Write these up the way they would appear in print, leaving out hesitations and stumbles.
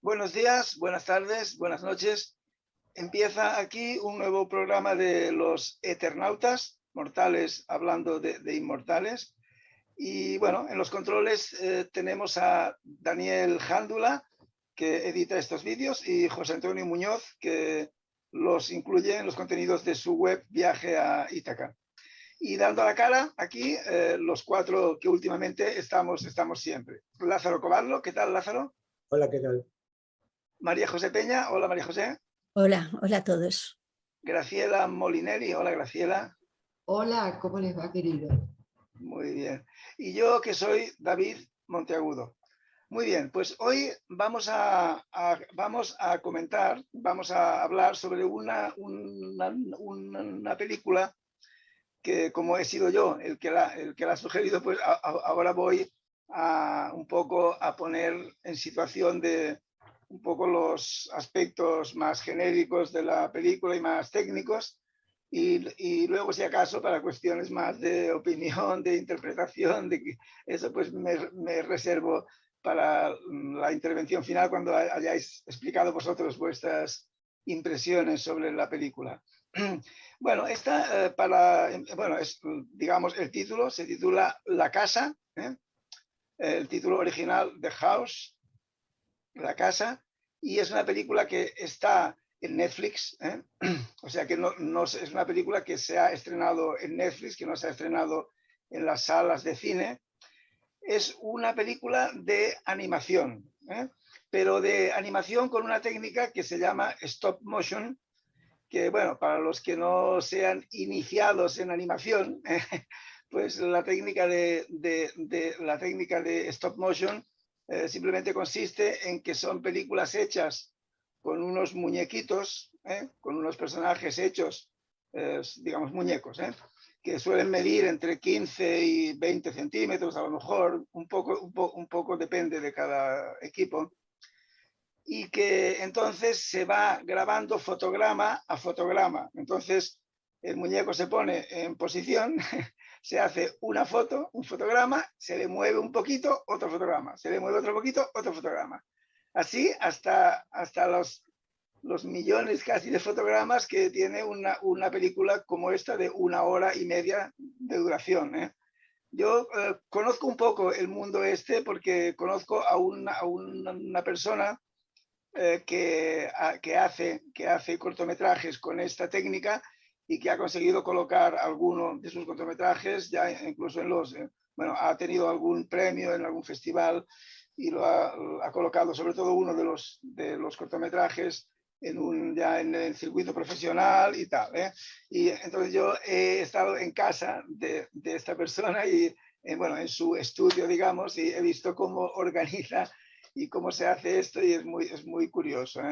Buenos días, buenas tardes, buenas noches. Empieza aquí un nuevo programa de los Eternautas, mortales hablando de inmortales. Y bueno, en los controles tenemos a Daniel Jándula, que edita estos vídeos, y José Antonio Muñoz, que los incluye en los contenidos de su web Viaje a Ítaca. Y dando la cara aquí, los cuatro que últimamente estamos siempre. Lázaro Coballo, ¿qué tal, Lázaro? Hola, ¿qué tal? María José Peña, hola María José. Hola, hola a todos. Graciela Molinelli, hola Graciela. Hola, ¿cómo les va, querido? Muy bien. Y yo que soy David Monteagudo. Muy bien, pues hoy vamos a comentar, vamos a hablar sobre una película que, como he sido yo el que la ha sugerido, pues ahora voy a un poco a poner en situación de un poco los aspectos más genéricos de la película y más técnicos, y luego, si acaso, para cuestiones más de opinión, de interpretación, de que eso pues me reservo para la intervención final cuando hayáis explicado vosotros vuestras impresiones sobre la película. Bueno, esta digamos, el título se titula La Casa, el título original The House, La Casa, y es una película que está en Netflix, o sea que no es una película que se ha estrenado en Netflix, que no se ha estrenado en las salas de cine. Es una película de animación, pero de animación con una técnica que se llama stop motion, que bueno, para los que no sean iniciados en animación, pues la técnica de stop motion simplemente consiste en que son películas hechas con unos muñequitos, con unos personajes hechos, digamos muñecos, que suelen medir entre 15 y 20 centímetros, a lo mejor un poco depende de cada equipo, y que entonces se va grabando fotograma a fotograma. Entonces el muñeco se pone en posición, se hace una foto, un fotograma, se le mueve un poquito, otro fotograma, se le mueve otro poquito, otro fotograma. Así hasta los millones casi de fotogramas que tiene una película como esta de 1 hora y media de duración. Yo conozco un poco el mundo este porque conozco a una persona que hace cortometrajes con esta técnica y que ha conseguido colocar alguno de sus cortometrajes ya incluso en bueno, ha tenido algún premio en algún festival y lo ha colocado, sobre todo uno de los cortometrajes ya en el circuito profesional y tal. Y entonces yo he estado en casa de esta persona y bueno, en su estudio, digamos, y he visto cómo organiza y cómo se hace esto, y es muy curioso.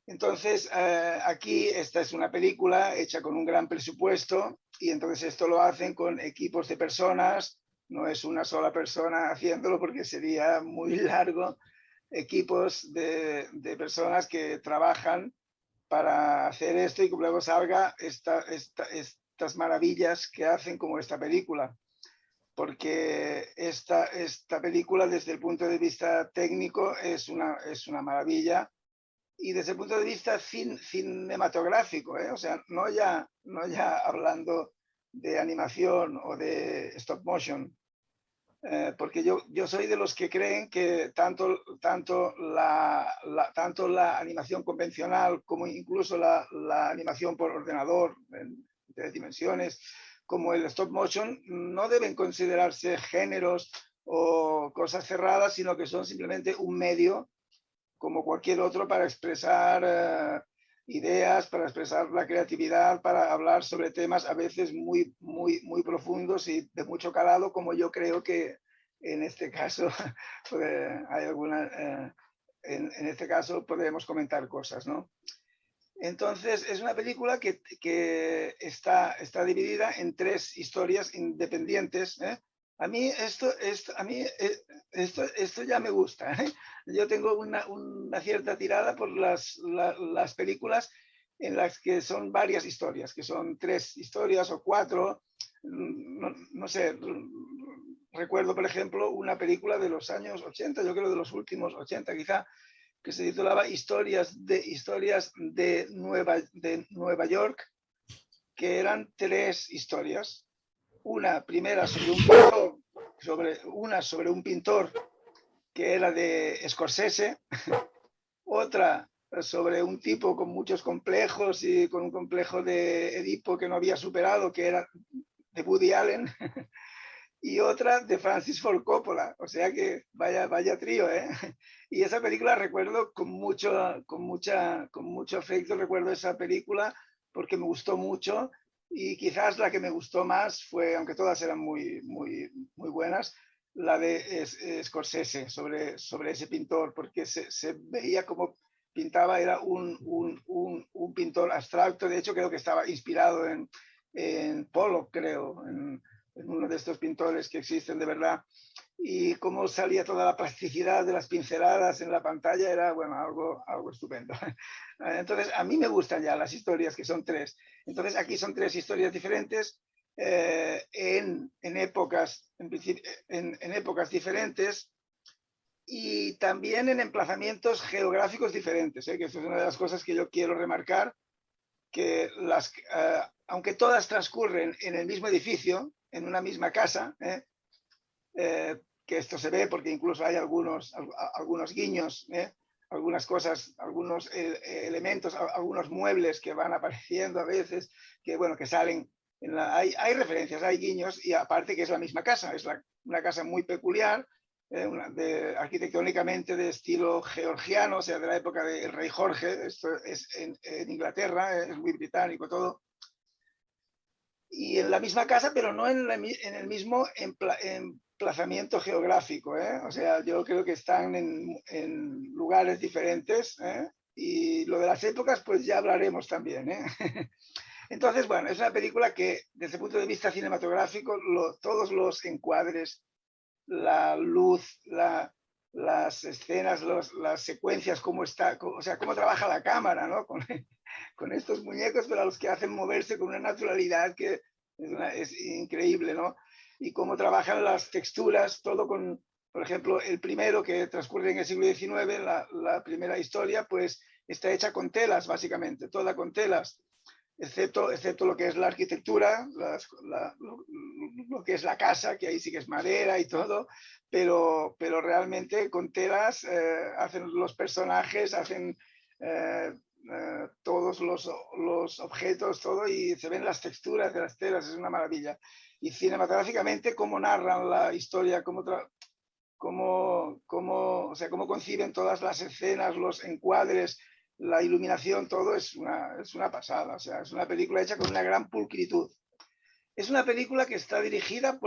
Entonces, aquí esta es una película hecha con un gran presupuesto, y entonces esto lo hacen con equipos de personas, no es una sola persona haciéndolo porque sería muy largo, equipos de personas que trabajan para hacer esto y que luego salga estas maravillas que hacen como esta película. Porque esta película, desde el punto de vista técnico, es una maravilla, y desde el punto de vista cinematográfico, o sea, no ya hablando de animación o de stop motion, porque yo soy de los que creen que tanto la animación convencional como incluso la animación por ordenador en 3 dimensiones, como el stop motion, no deben considerarse géneros o cosas cerradas, sino que son simplemente un medio como cualquier otro para expresar ideas, para expresar la creatividad, para hablar sobre temas a veces muy profundos y de mucho calado, como yo creo que en este caso hay en este caso podemos comentar cosas, ¿no? Entonces, es una película que está dividida en 3 historias independientes. A mí esto ya me gusta. Yo tengo una cierta tirada por las películas en las que son varias historias, que son 3 historias o 4. No sé, recuerdo, por ejemplo, una película de los años 80, yo creo de los últimos 80 quizá, que se titulaba Historias de Nueva York, que eran 3 historias. Una primera sobre un pintor que era de Scorsese, otra sobre un tipo con muchos complejos y con un complejo de Edipo que no había superado, que era de Woody Allen, y otra de Francis Ford Coppola, o sea que vaya trío, ¿eh? Y esa película recuerdo con mucho afecto, recuerdo esa película porque me gustó mucho, y quizás la que me gustó más fue, aunque todas eran muy buenas, la de Scorsese sobre ese pintor, porque se veía como pintaba, era un pintor abstracto. De hecho creo que estaba inspirado en Pollock, creo, en uno de estos pintores que existen de verdad, y cómo salía toda la plasticidad de las pinceladas en la pantalla, era, bueno, algo estupendo. Entonces, a mí me gustan ya las historias, que son 3. Entonces, aquí son 3 historias diferentes, en épocas diferentes, y también en emplazamientos geográficos diferentes, que eso es una de las cosas que yo quiero remarcar, que aunque todas transcurren en el mismo edificio, en una misma casa, que esto se ve porque incluso hay algunos guiños, algunas cosas, algunos elementos, algunos muebles que van apareciendo a veces, que bueno, que salen, hay referencias, hay guiños, y aparte que es la misma casa, es una casa muy peculiar, arquitectónicamente de estilo georgiano, o sea, de la época del rey Jorge. Esto es en Inglaterra, es muy británico todo, y en la misma casa, pero no en el mismo emplazamiento geográfico, o sea, yo creo que están en lugares diferentes, y lo de las épocas pues ya hablaremos también, Entonces, bueno, es una película que desde el punto de vista cinematográfico, todos los encuadres, la luz, las escenas, las secuencias, cómo trabaja la cámara, ¿no? Con estos muñecos, pero a los que hacen moverse con una naturalidad que es increíble, ¿no? Y cómo trabajan las texturas, todo con, por ejemplo, el primero, que transcurre en el siglo XIX, la primera historia, pues está hecha con telas, básicamente, toda con telas, excepto lo que es la arquitectura, lo que es la casa, que ahí sí que es madera y todo, pero realmente con telas hacen los personajes, hacen todos los objetos, todo, y se ven las texturas de las telas, es una maravilla. Y cinematográficamente, cómo narran la historia, cómo conciben todas las escenas, los encuadres, la iluminación, todo es una pasada. O sea, es una película hecha con una gran pulcritud. Es una película que está dirigida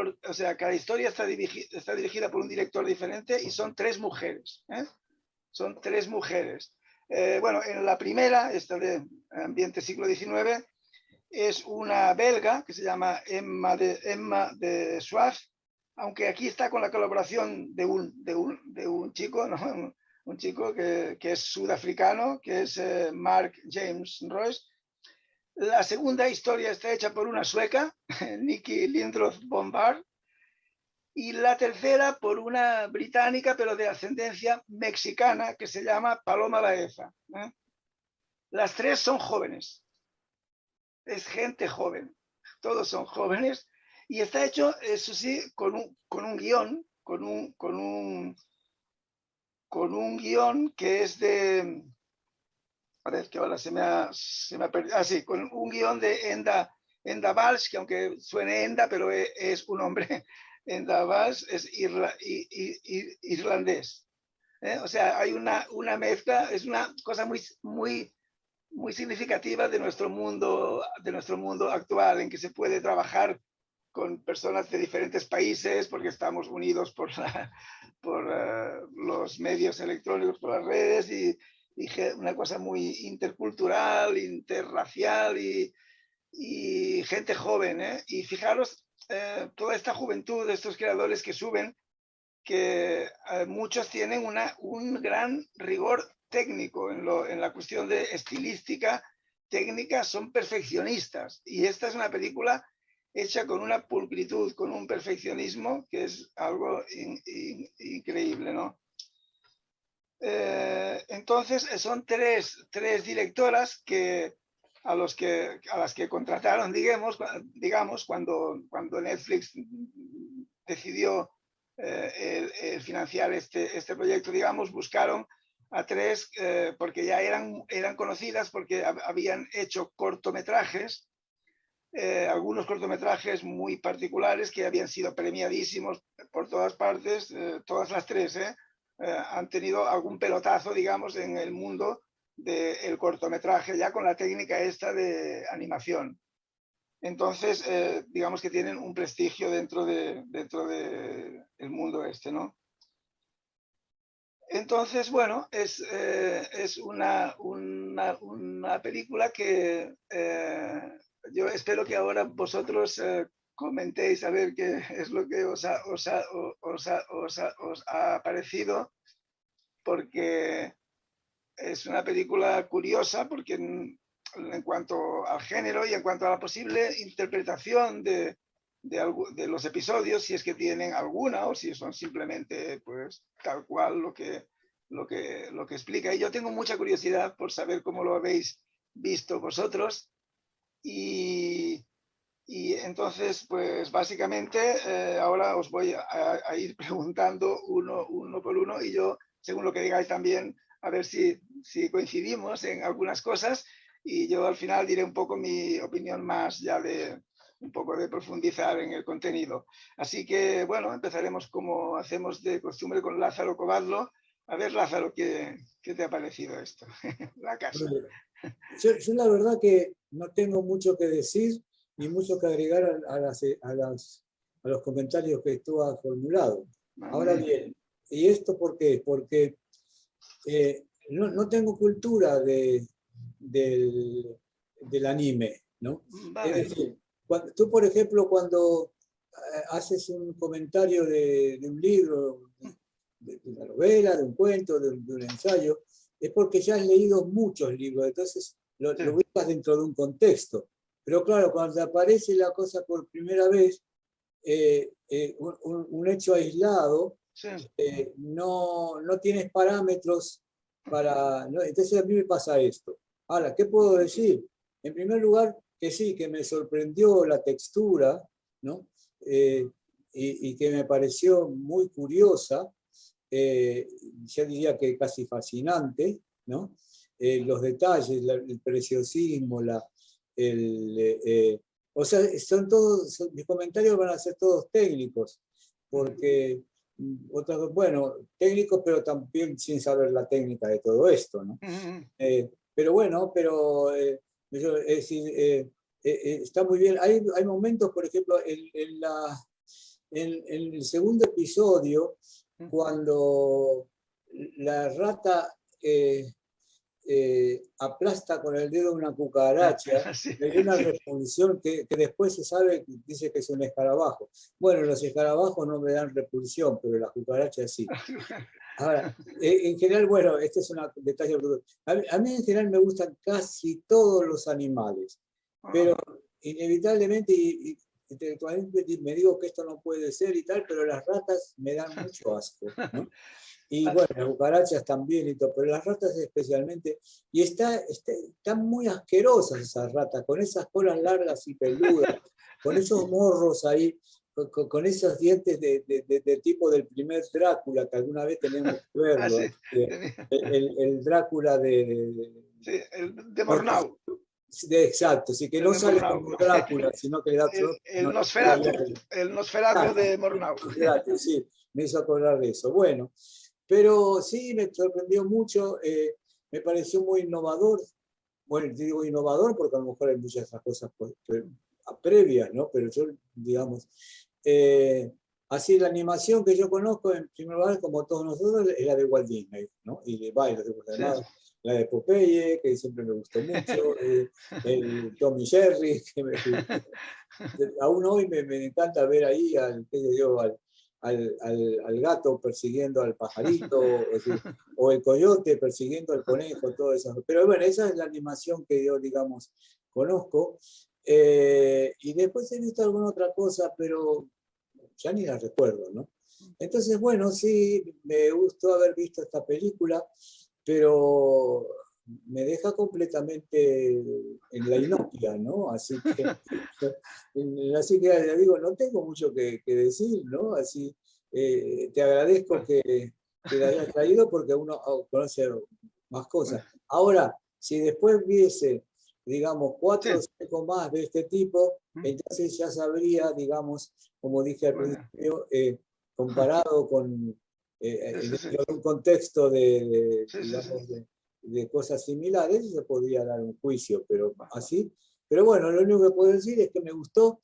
cada historia está dirigida por un director diferente, y son 3 mujeres. Son 3 mujeres. Bueno, en la primera, esta de ambiente siglo XIX, es una belga que se llama Emma de Suaz, aunque aquí está con la colaboración de un chico, ¿no? Un chico que es sudafricano, que es Mark James Royce. La segunda historia está hecha por una sueca, Nikki Lindroth Bombard, y la tercera por una británica, pero de ascendencia mexicana, que se llama Paloma Baeza. Las 3 son jóvenes, es gente joven, todos son jóvenes, y está hecho, eso sí, con un guión, con un guión que es de, a ver, que ahora se me ha perdido, sí, con un guión de Enda Walsh, que aunque suene Enda, pero es un hombre, Enda Walsh es irlandés, o sea, hay una mezcla, es una cosa muy significativa de nuestro mundo actual, en que se puede trabajar con personas de diferentes países porque estamos unidos por los medios electrónicos, por las redes, y una cosa muy intercultural, interracial, y gente joven, y fijaros toda esta juventud de estos creadores que suben, que muchos tienen un gran rigor técnico en la cuestión de estilística, técnica, son perfeccionistas, y esta es una película hecha con una pulcritud, con un perfeccionismo que es algo increíble, ¿no? Entonces son tres directoras a las que contrataron, digamos cuando Netflix decidió el financiar este proyecto, digamos, buscaron a tres porque ya eran conocidas, porque habían hecho cortometrajes, algunos cortometrajes muy particulares que habían sido premiadísimos por todas partes, todas las tres, han tenido algún pelotazo, digamos, en el mundo del cortometraje, ya con la técnica esta de animación. Entonces, digamos que tienen un prestigio dentro de el mundo este, ¿no? Entonces, bueno, es una película que yo espero que ahora vosotros comentéis a ver qué es lo que os ha parecido, porque es una película curiosa, porque en cuanto al género y en cuanto a la posible interpretación de los episodios, si es que tienen alguna o si son simplemente pues tal cual lo que explica. Y yo tengo mucha curiosidad por saber cómo lo habéis visto vosotros. Y entonces, pues básicamente ahora os voy a ir preguntando uno por uno, y yo, según lo que digáis también, a ver si coincidimos en algunas cosas, y yo al final diré un poco mi opinión más ya de un poco de profundizar en el contenido. Así que, bueno, empezaremos como hacemos de costumbre con Lázaro Covadlo. A ver, Lázaro, ¿qué te ha parecido esto? La casa. Yo la verdad que no tengo mucho que decir ni mucho que agregar a los comentarios que tú has formulado. Ahora bien, ¿y esto por qué? Porque no tengo cultura del anime, ¿no? Vale. Es decir, tú, por ejemplo, cuando haces un comentario de un libro, de una novela, de un cuento, de un ensayo, es porque ya has leído muchos libros, entonces lo ubicas dentro de un contexto. Pero claro, cuando aparece la cosa por primera vez, un hecho aislado, Sí. no tienes parámetros para... ¿no? Entonces a mí me pasa esto. Ahora, ¿qué puedo decir? En primer lugar, que sí, que me sorprendió la textura, ¿no? Y que me pareció muy curiosa, yo diría que casi fascinante, ¿no? Los detalles, el preciosismo, o sea, mis comentarios van a ser todos técnicos, porque, bueno, técnicos, pero también sin saber la técnica de todo esto, ¿no? Pero bueno, es decir, está muy bien. Hay momentos, por ejemplo, en el segundo episodio, cuando la rata aplasta con el dedo una cucaracha, Sí. me dio una repulsión que después se sabe, dice que es un escarabajo. Bueno, los escarabajos no me dan repulsión, pero las cucarachas sí. Ahora, en general, bueno, este es un detalle. A mí en general me gustan casi todos los animales, pero inevitablemente, y intelectualmente me digo que esto no puede ser y tal, pero las ratas me dan mucho asco, ¿no? Y bueno, las cucarachas también y todo, pero las ratas especialmente. Y están muy asquerosas esas ratas, con esas colas largas y peludas, con esos morros ahí, con esos dientes de tipo del primer Drácula, que alguna vez tenemos que verlo. Sí. El Drácula Sí, el de Murnau. Exacto, sí, que no sale como Drácula, sino que le da otro. El Nosferatu de Murnau. Sí, me hizo acordar de eso. Bueno, pero sí me sorprendió mucho, me pareció muy innovador. Bueno, digo innovador porque a lo mejor hay muchas otras cosas previas, ¿no? Pero yo, digamos, así la animación que yo conozco, en primer lugar, como todos nosotros, es la de Walt Disney, ¿no? Y de varios, además, sí. La de Popeye, que siempre me gustó mucho, el Tom y Jerry, que aún hoy me encanta ver ahí al gato persiguiendo al pajarito, o el coyote persiguiendo al conejo, todo eso. Pero bueno, esa es la animación que yo, digamos, conozco. Y después he visto alguna otra cosa, pero ya ni la recuerdo, ¿no? Entonces, bueno, sí, me gustó haber visto esta película, pero me deja completamente en la inopia, ¿no? Así que ya digo, no tengo mucho que decir, ¿no? Así, te agradezco que la hayas traído porque uno conoce más cosas. Ahora, si después viese, digamos, 4 o 5 más de este tipo, entonces ya sabría, digamos, como dije al principio, comparado con dentro de un contexto digamos, de cosas similares, se podría dar un juicio, pero así. Pero bueno, lo único que puedo decir es que me gustó.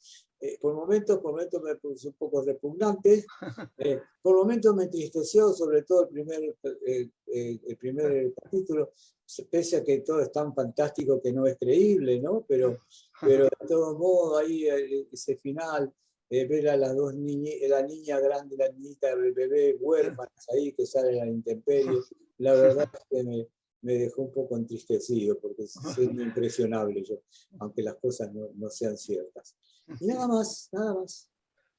Por momentos me puso un poco repugnante, por momentos me entristeció, sobre todo el primer capítulo, pese a que todo es tan fantástico que no es creíble, ¿no? Pero de todos modos, ahí ese final, ver a las dos niñas, la niña grande y la niñita, el bebé huérfanas ahí que salen a la intemperie, la verdad es que me dejó un poco entristecido, porque soy muy impresionable yo, aunque las cosas no sean ciertas. Y nada más, nada más.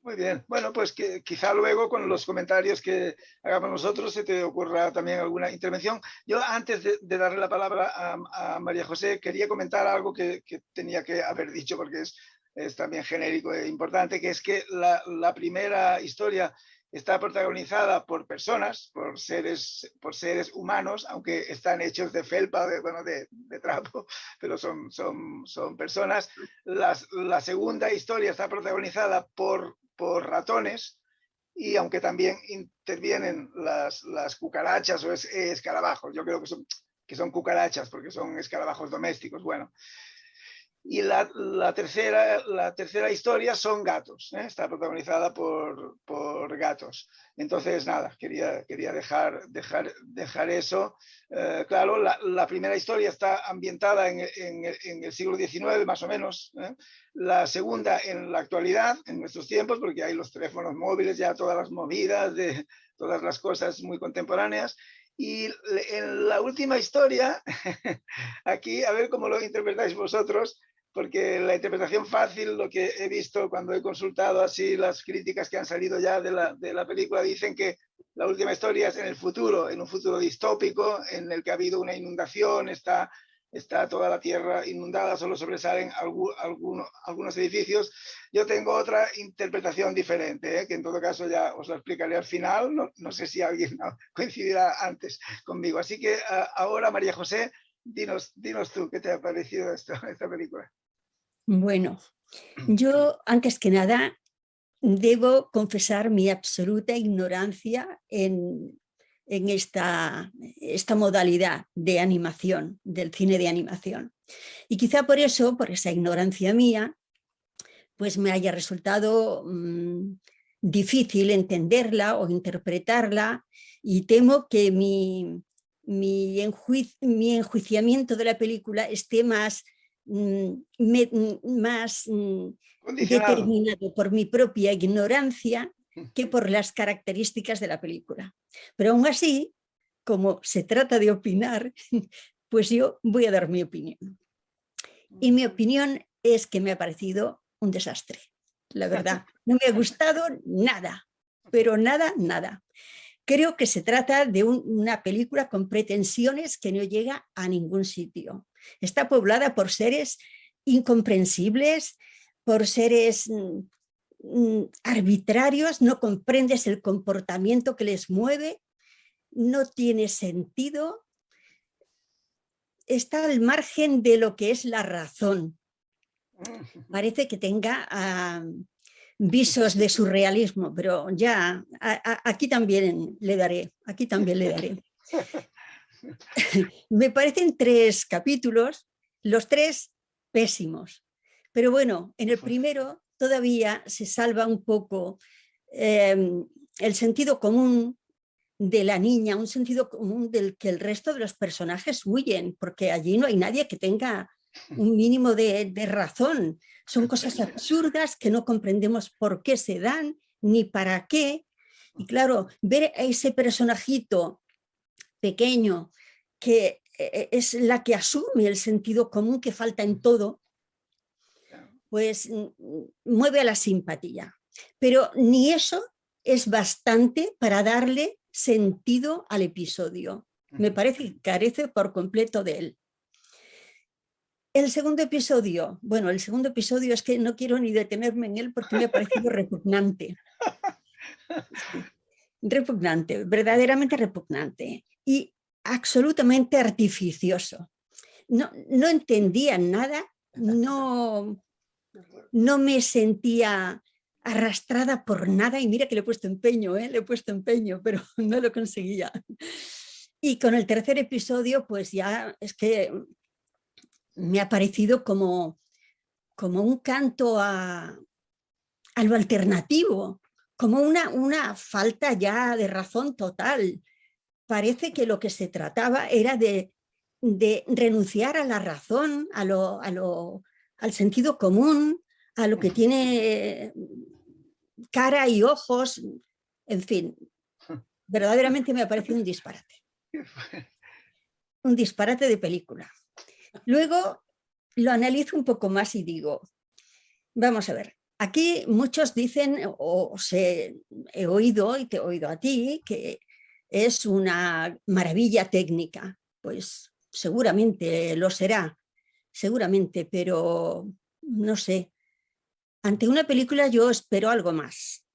Muy bien. Bueno, pues que quizá luego con los comentarios que hagamos nosotros se te ocurra también alguna intervención. Yo antes de darle la palabra a María José quería comentar algo que tenía que haber dicho porque es también genérico e importante, que es que la primera historia está protagonizada por personas, por seres humanos, aunque están hechos de felpa, de trapo, pero son personas. La segunda historia está protagonizada por ratones, y aunque también intervienen las cucarachas o escarabajos, yo creo que son cucarachas porque son escarabajos domésticos. Bueno, y la tercera historia son gatos, ¿eh? Está protagonizada por gatos. Entonces, nada, quería dejar eso. Claro, la primera historia está ambientada en el siglo XIX, más o menos. La segunda en la actualidad, en nuestros tiempos, porque hay los teléfonos móviles, ya todas las movidas, de todas las cosas muy contemporáneas. Y en la última historia, aquí, a ver cómo lo interpretáis vosotros, porque la interpretación fácil, lo que he visto cuando he consultado así las críticas que han salido ya de la película, dicen que la última historia es en el futuro, en un futuro distópico, en el que ha habido una inundación, está toda la tierra inundada, solo sobresalen algunos edificios. Yo tengo otra interpretación diferente, que en todo caso ya os lo explicaré al final, no sé si alguien coincidirá antes conmigo. Así que ahora, María José, dinos tú qué te ha parecido esta película. Bueno, yo antes que nada debo confesar mi absoluta ignorancia en esta modalidad de animación, del cine de animación. Y quizá por eso, por esa ignorancia mía, pues me haya resultado difícil entenderla o interpretarla, y temo que mi enjuiciamiento de la película esté más determinado por mi propia ignorancia que por las características de la película. Pero aún así, como se trata de opinar, pues yo voy a dar mi opinión. Y mi opinión es que me ha parecido un desastre, la verdad. No me ha gustado nada, pero nada. Creo que se trata de una película con pretensiones que no llega a ningún sitio. Está poblada por seres incomprensibles, por seres arbitrarios, no comprendes el comportamiento que les mueve, no tiene sentido, está al margen de lo que es la razón. Parece que tenga visos de surrealismo, pero ya aquí también le daré. Me parecen 3 capítulos, los 3 pésimos, pero bueno, en el primero todavía se salva un poco el sentido común de la niña, un sentido común del que el resto de los personajes huyen, porque allí no hay nadie que tenga un mínimo de razón. Son cosas absurdas que no comprendemos por qué se dan ni para qué. Y claro, ver a ese personajito pequeño que es la que asume el sentido común que falta en todo, pues mueve a la simpatía. pero ni eso es bastante para darle sentido al episodio. Me parece que carece por completo de él. El segundo episodio, bueno, el segundo episodio es que no quiero ni detenerme en él porque me ha parecido repugnante. Repugnante, verdaderamente repugnante y absolutamente artificioso. No entendía nada, no me sentía arrastrada por nada y mira que le he puesto empeño, pero no lo conseguía. Y con el tercer episodio pues ya es que me ha parecido como un canto a lo alternativo, como una falta ya de razón total. Parece que lo que se trataba era de renunciar a la razón, al sentido común, a lo que tiene cara y ojos, en fin, verdaderamente me ha parecido un disparate. Un disparate de película. Luego lo analizo un poco más y digo, vamos a ver, aquí muchos dicen, he oído y te he oído a ti, que es una maravilla técnica. Pues seguramente lo será, seguramente, pero no sé. Ante una película yo espero algo más.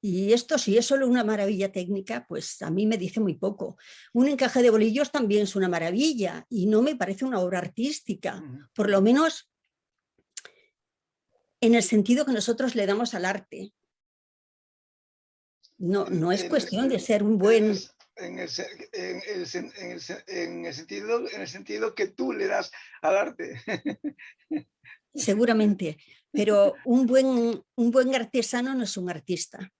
Y esto, si es solo una maravilla técnica, pues a mí me dice muy poco. Un encaje de bolillos también es una maravilla y no me parece una obra artística, por lo menos en el sentido que nosotros le damos al arte. No es cuestión de ser un buen... En el sentido que tú le das al arte. Seguramente, pero un buen artesano no es un artista.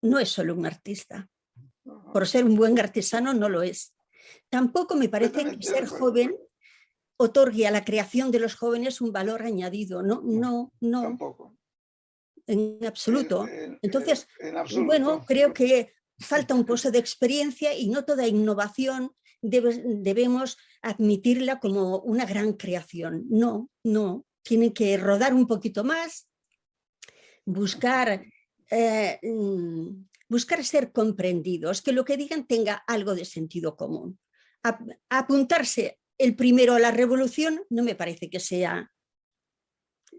No es solo un artista. Por ser un buen artesano no lo es. Tampoco me parece que ser joven otorgue a la creación de los jóvenes un valor añadido. No. Tampoco. En absoluto. Entonces, en absoluto. bueno, creo que falta un pozo de experiencia y no toda innovación debemos admitirla como una gran creación. No. Tiene que rodar un poquito más, buscar ser comprendidos, que lo que digan tenga algo de sentido común. Apuntarse el primero a la revolución no me parece que sea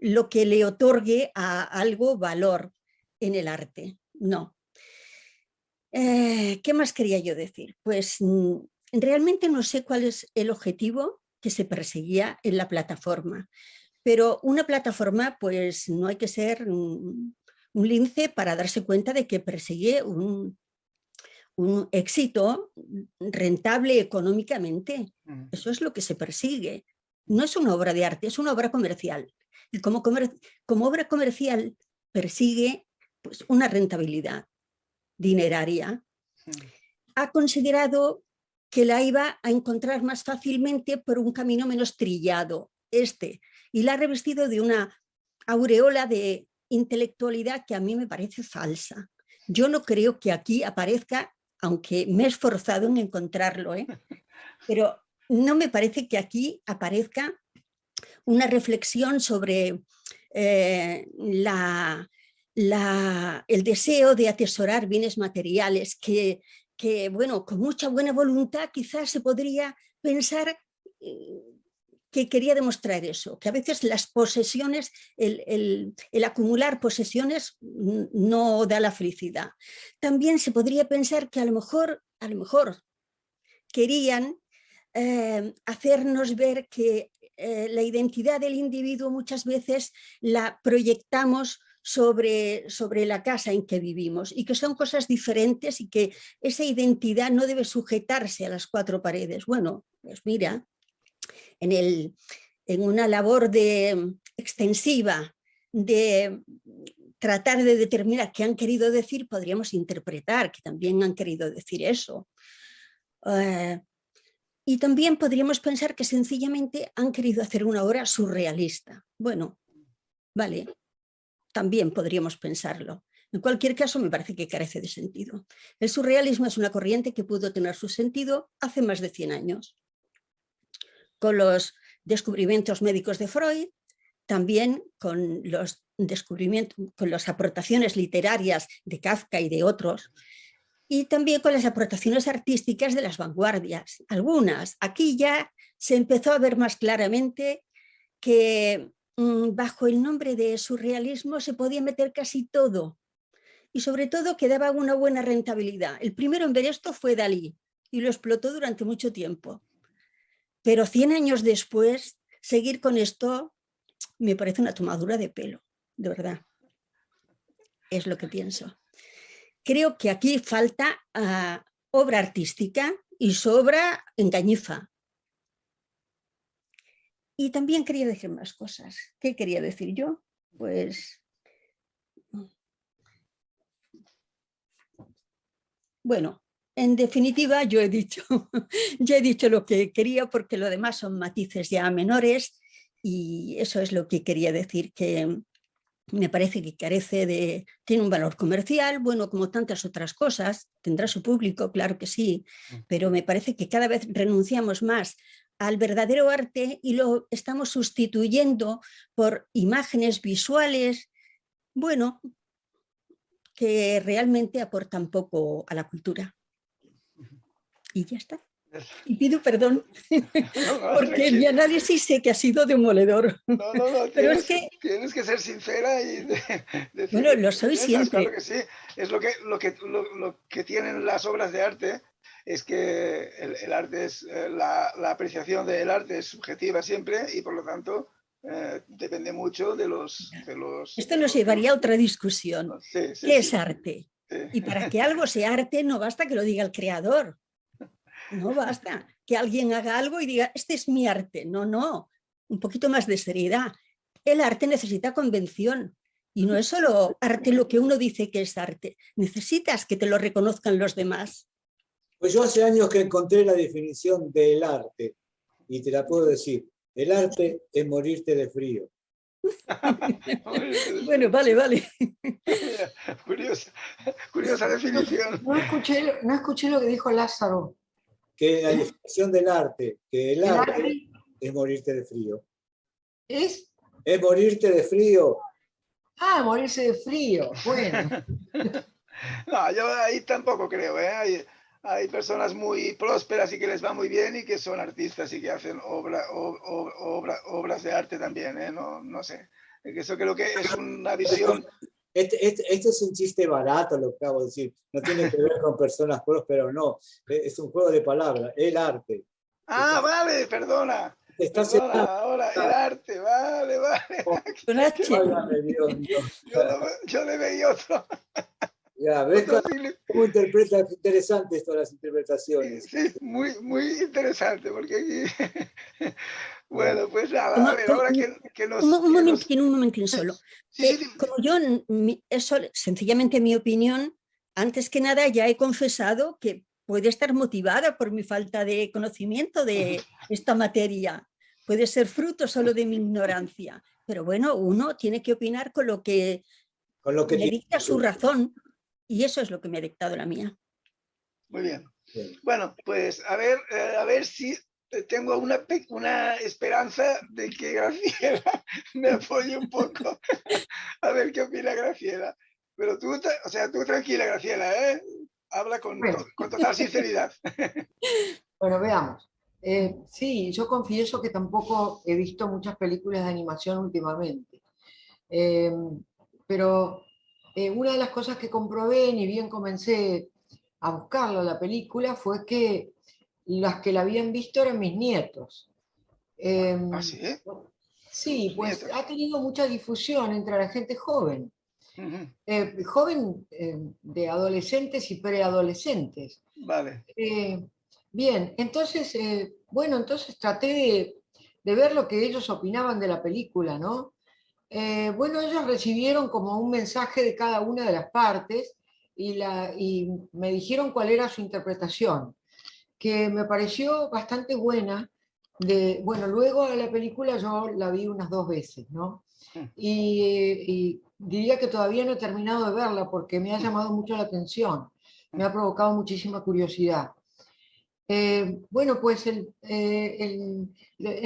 lo que le otorgue a algo valor en el arte, no. ¿Qué más quería yo decir? Pues realmente no sé cuál es el objetivo que se perseguía en la plataforma, pero una plataforma pues no hay que ser un lince para darse cuenta de que persigue un éxito rentable económicamente. Eso es lo que se persigue. No es una obra de arte, es una obra comercial. Y como obra comercial persigue pues, una rentabilidad dineraria. Ha considerado que la iba a encontrar más fácilmente por un camino menos trillado, y la ha revestido de una aureola de intelectualidad que a mí me parece falsa. Yo no creo que aquí aparezca, aunque me he esforzado en encontrarlo, pero no me parece que aquí aparezca una reflexión sobre el deseo de atesorar bienes materiales que, bueno, con mucha buena voluntad quizás se podría pensar que quería demostrar eso, que a veces las posesiones, el acumular posesiones no da la felicidad. También se podría pensar que a lo mejor querían hacernos ver que la identidad del individuo muchas veces la proyectamos sobre la casa en que vivimos y que son cosas diferentes y que esa identidad no debe sujetarse a las cuatro paredes. Bueno, pues mira, en una labor extensiva de tratar de determinar qué han querido decir, podríamos interpretar que también han querido decir eso. Y también podríamos pensar que sencillamente han querido hacer una obra surrealista. Bueno, vale, también podríamos pensarlo. En cualquier caso, me parece que carece de sentido. El surrealismo es una corriente que pudo tener su sentido hace más de 100 años. Con los descubrimientos médicos de Freud, también con los descubrimientos, con las aportaciones literarias de Kafka y de otros, y también con las aportaciones artísticas de las vanguardias, algunas. Aquí ya se empezó a ver más claramente que bajo el nombre de surrealismo se podía meter casi todo, y sobre todo que daba una buena rentabilidad. El primero en ver esto fue Dalí, y lo explotó durante mucho tiempo. Pero 100 años después, seguir con esto me parece una tomadura de pelo, de verdad. Es lo que pienso. Creo que aquí falta obra artística y sobra engañifa. Y también quería decir más cosas. ¿Qué quería decir yo? Pues, bueno, en definitiva yo he dicho, ya he dicho lo que quería, porque lo demás son matices ya menores, y eso es lo que quería decir, que me parece que tiene un valor comercial, bueno, como tantas otras cosas, tendrá su público, claro que sí, pero me parece que cada vez renunciamos más al verdadero arte y lo estamos sustituyendo por imágenes visuales, bueno, que realmente aportan poco a la cultura. Y ya está. Y pido perdón, porque mi análisis sé que ha sido demoledor. No, pero es que tienes que ser sincera y decir bueno, lo soy siempre. Claro que sí. Es lo que tienen las obras de arte, es que el arte es, la apreciación del arte es subjetiva siempre, y por lo tanto depende mucho de los... Esto nos llevaría a otra discusión. Sí, ¿Qué es arte? Sí. Y para que algo sea arte no basta que lo diga el creador. No basta que alguien haga algo y diga, este es mi arte. No, un poquito más de seriedad. El arte necesita convención, y no es solo arte lo que uno dice que es arte. Necesitas que te lo reconozcan los demás. Pues yo hace años que encontré la definición del arte, y te la puedo decir. El arte es morirte de frío. Bueno, vale. Curiosa definición. No escuché lo que dijo Lázaro. Que la definición del arte, que el arte es morirte de frío. ¿Es? Es morirte de frío. Ah, morirse de frío. Bueno. No, yo ahí tampoco creo, ¿eh? Hay personas muy prósperas y que les va muy bien y que son artistas y que hacen obras de arte también, ¿eh? No sé. Eso creo que es una visión... Este es un chiste barato, lo que acabo de decir. No tiene que ver con personas prósperas o no. Es un juego de palabras. El arte. Vale, perdona. Ahora el arte, vale. Yo le veía otro. Ya, ¿ves cómo interpretas? Interesante esto, las interpretaciones. Sí, muy interesante, porque aquí... Bueno, pues nada, a ver, ahora que nos... Un momentín solo. Sí. Como yo, eso sencillamente mi opinión, antes que nada ya he confesado que puede estar motivada por mi falta de conocimiento de esta materia. Puede ser fruto solo de mi ignorancia. Pero bueno, uno tiene que opinar con lo que le dicta su razón. Y eso es lo que me ha dictado la mía. Muy bien. Bueno, pues a ver si tengo una esperanza de que Graciela me apoye un poco. A ver qué opina Graciela. Pero tú tranquila, Graciela, ¿eh? Habla con total sinceridad. Bueno, veamos. Sí, yo confieso que tampoco he visto muchas películas de animación últimamente. Pero una de las cosas que comprobé, ni bien comencé a buscarlo, la película, fue que las que la habían visto eran mis nietos. ¿Ah, sí? Sí, pues nietos. Ha tenido mucha difusión entre la gente joven. Joven de adolescentes y preadolescentes. Vale. Bien, entonces, entonces traté de ver lo que ellos opinaban de la película, ¿no? Bueno, ellos recibieron como un mensaje de cada una de las partes y me dijeron cuál era su interpretación, que me pareció bastante buena. Luego a la película yo la vi unas 2 veces, ¿no? Y diría que todavía no he terminado de verla porque me ha llamado mucho la atención, me ha provocado muchísima curiosidad. Pues en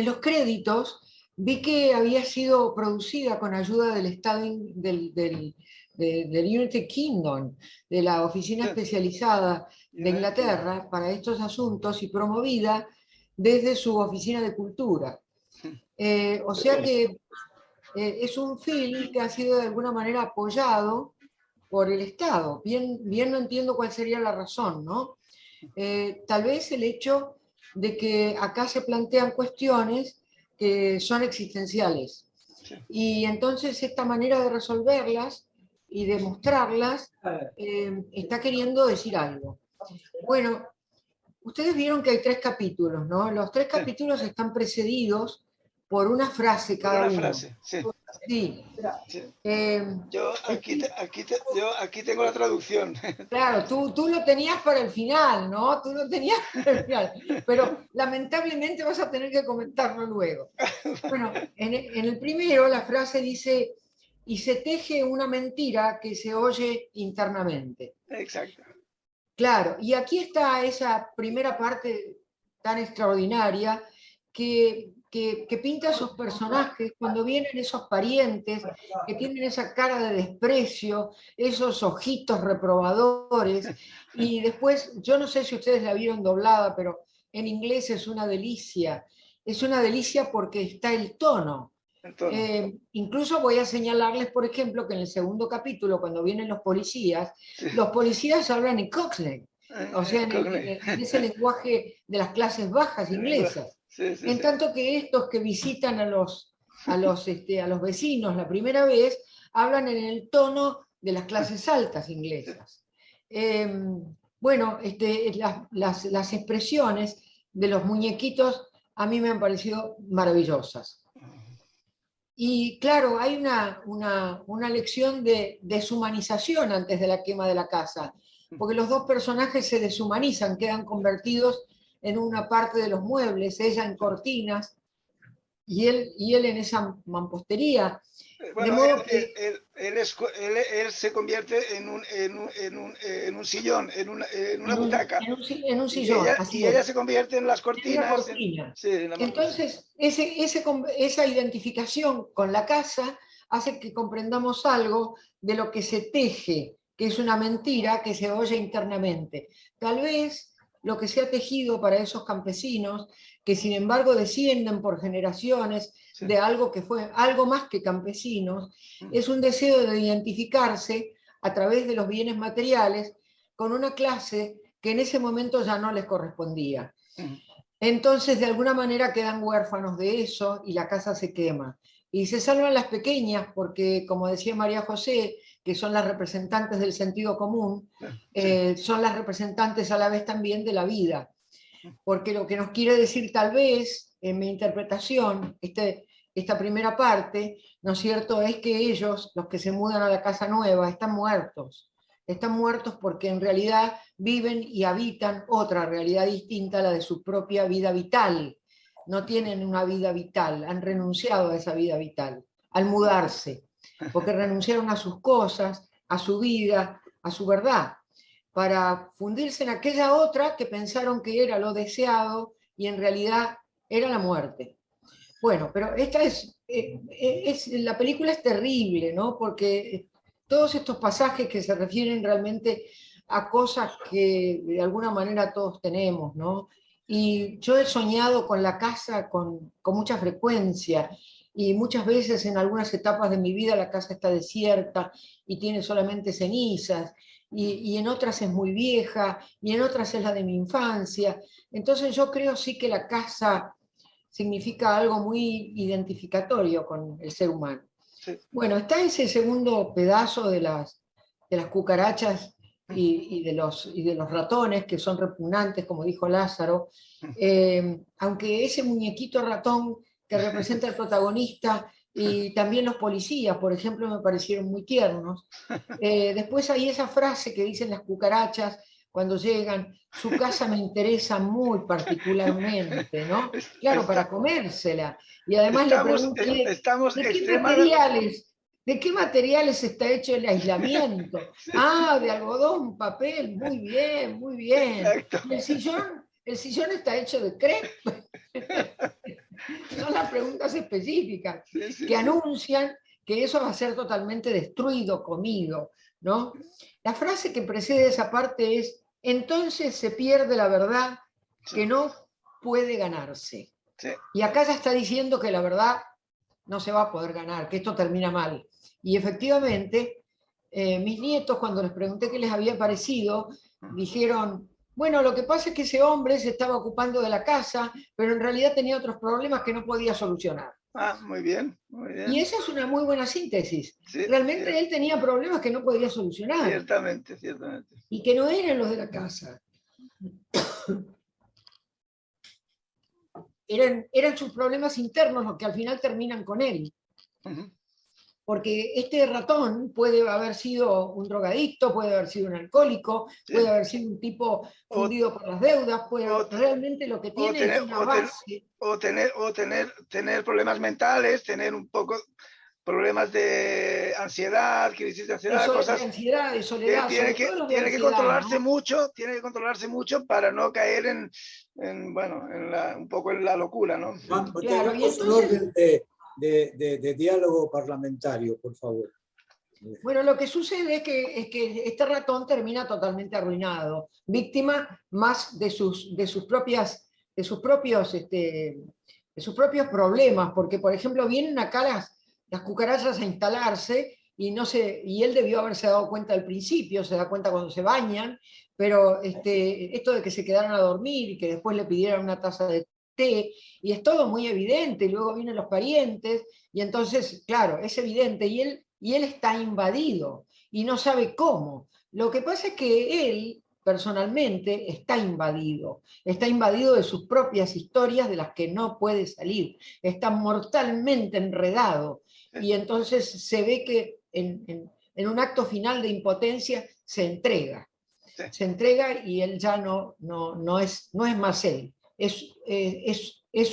los créditos vi que había sido producida con ayuda del Estado del United Kingdom, de la Oficina Especializada de Inglaterra para estos asuntos, y promovida desde su Oficina de Cultura. O sea que es un film que ha sido de alguna manera apoyado por el Estado. Bien no entiendo cuál sería la razón, ¿no? Tal vez el hecho de que acá se plantean cuestiones que son existenciales. Y entonces esta manera de resolverlas y de mostrarlas está queriendo decir algo. Bueno, ustedes vieron que hay 3 capítulos, ¿no? Los 3 capítulos están precedidos por una frase cada uno. Frase, sí. Sí. Sí. Yo aquí tengo la traducción. Claro, tú lo tenías para el final, ¿no? Tú lo tenías para el final, pero lamentablemente vas a tener que comentarlo luego. Bueno, en el primero la frase dice, y se teje una mentira que se oye internamente. Exacto. Claro, y aquí está esa primera parte tan extraordinaria que pinta a esos personajes cuando vienen esos parientes que tienen esa cara de desprecio, esos ojitos reprobadores, y después, yo no sé si ustedes la vieron doblada, pero en inglés es una delicia porque está el tono. Incluso voy a señalarles, por ejemplo, que en el segundo capítulo, cuando vienen los policías hablan en Cockney, o sea, en ese lenguaje de las clases bajas inglesas. En tanto que estos que visitan a los vecinos la primera vez, hablan en el tono de las clases altas inglesas. Bueno, las expresiones de los muñequitos a mí me han parecido maravillosas. Y claro, hay una lección de deshumanización antes de la quema de la casa, porque los 2 personajes se deshumanizan, quedan convertidos en una parte de los muebles, ella en cortinas y él en esa mampostería. Bueno, de modo que él se convierte en un sillón, en una butaca. En un sillón, y ella se convierte en las cortinas. Entonces, esa identificación con la casa hace que comprendamos algo de lo que se teje, que es una mentira que se oye internamente. Tal vez lo que se ha tejido para esos campesinos, que sin embargo descienden por generaciones de algo que fue algo más que campesinos, es un deseo de identificarse a través de los bienes materiales con una clase que en ese momento ya no les correspondía. Entonces, de alguna manera quedan huérfanos de eso y la casa se quema. Y se salvan las pequeñas porque, como decía María José, que son las representantes del sentido común, son las representantes a la vez también de la vida. Porque lo que nos quiere decir tal vez, en mi interpretación, esta primera parte, ¿no es cierto?, es que ellos, los que se mudan a la casa nueva, están muertos. Están muertos porque en realidad viven y habitan otra realidad distinta a la de su propia vida vital. No tienen una vida vital, han renunciado a esa vida vital, al mudarse, porque renunciaron a sus cosas, a su vida, a su verdad, para fundirse en aquella otra que pensaron que era lo deseado y en realidad era la muerte. Bueno, pero la película es terrible, ¿no? Porque todos estos pasajes que se refieren realmente a cosas que de alguna manera todos tenemos, ¿no? Y yo he soñado con la casa con mucha frecuencia, y muchas veces en algunas etapas de mi vida la casa está desierta y tiene solamente cenizas, y en otras es muy vieja, y en otras es la de mi infancia. Entonces yo creo sí que la casa significa algo muy identificatorio con el ser humano. Sí. Bueno, está ese segundo pedazo de las cucarachas y de los ratones, que son repugnantes, como dijo Lázaro, aunque ese muñequito ratón que representa al protagonista y también los policías, por ejemplo, me parecieron muy tiernos. Después hay esa frase que dicen las cucarachas cuando llegan: su casa me interesa muy particularmente, ¿no? Claro, para comérsela. Y además le pregunto, ¿de qué materiales está hecho el aislamiento? Ah, de algodón, papel, muy bien, muy bien. ¿Y el sillón está hecho de crepe? Son las preguntas específicas Sí, sí, que sí. anuncian que eso va a ser totalmente destruido, comido, ¿no? La frase que precede esa parte es: entonces se pierde la verdad que no puede ganarse. Sí, Y acá ya está diciendo que la verdad no se va a poder ganar, que esto termina mal. Y efectivamente, mis nietos, cuando les pregunté qué les había parecido, dijeron: bueno, lo que pasa es que ese hombre se estaba ocupando de la casa, pero en realidad tenía otros problemas que no podía solucionar. muy bien, muy Y bien. esa es una muy buena síntesis. Sí, Realmente él tenía problemas que no podía solucionar ciertamente, ciertamente. y que no eran los de la casa. Eran sus problemas internos los que al final terminan con él. Ujú. Porque este ratón puede haber sido un drogadicto, puede haber sido un alcohólico, Sí. puede haber sido un tipo O, fundido por las deudas, o, realmente lo que o tiene es tener, una o, ten- base. tener problemas mentales, tener un poco problemas de ansiedad, crisis de ansiedad, De cosas ansiedad, de que soledad, sobre todo los de tiene que ansiedad, controlarse ¿no? mucho, tiene que controlarse mucho para no caer bueno, un poco en la locura, ¿no? Claro, y Mantengamos un entonces, orden de diálogo parlamentario, por favor. bueno, lo que sucede es que este ratón termina totalmente arruinado, víctima más de sus propios, de sus propios problemas, porque por ejemplo vienen acá las cucarachas a instalarse y, no se, y él debió haberse dado cuenta al principio, se da cuenta cuando se bañan, pero esto de que se quedaran a dormir y que después le pidieran una taza de té, y es todo muy evidente, y luego vienen los parientes, y entonces, claro, es evidente, y él está invadido y no sabe cómo. Lo que pasa es que él personalmente está invadido de sus propias historias de las que no puede salir, está mortalmente enredado y entonces se ve que en un acto final de impotencia Sí, se entrega y él ya no es más él, es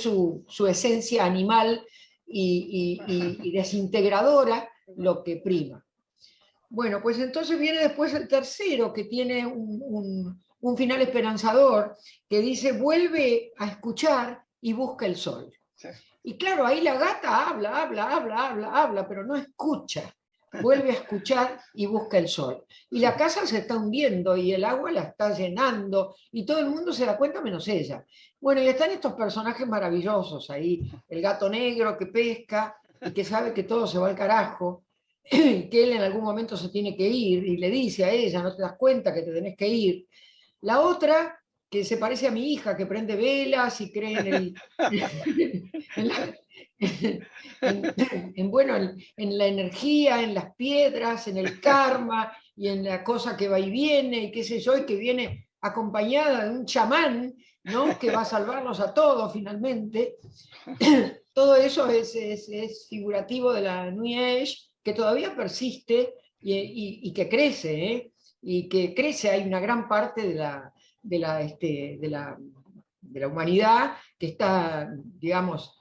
su esencia animal y desintegradora lo que prima. Bueno, pues entonces viene después el tercero, que tiene un final esperanzador, que dice: vuelve a escuchar y busca el sol. sí. Y claro, ahí la gata habla, pero no escucha. Vuelve a escuchar y busca el sol. Y la casa se está hundiendo y el agua la está llenando y todo el mundo se da cuenta menos ella. Bueno, y están estos personajes maravillosos ahí. El gato negro que pesca y que sabe que todo se va al carajo, que él en algún momento se tiene que ir y le dice a ella: no te das cuenta que te tenés que ir. La otra, que se parece a mi hija, que prende velas y cree en, la, bueno, en la energía, en las piedras, en el karma y en la cosa que va y viene y qué sé yo, y que viene acompañada de un chamán, ¿no? Que va a salvarlos a todos finalmente. Todo eso es figurativo de la New Age, que todavía persiste y que crece, ¿eh? Y que crece. Hay una gran parte de la humanidad que está, digamos,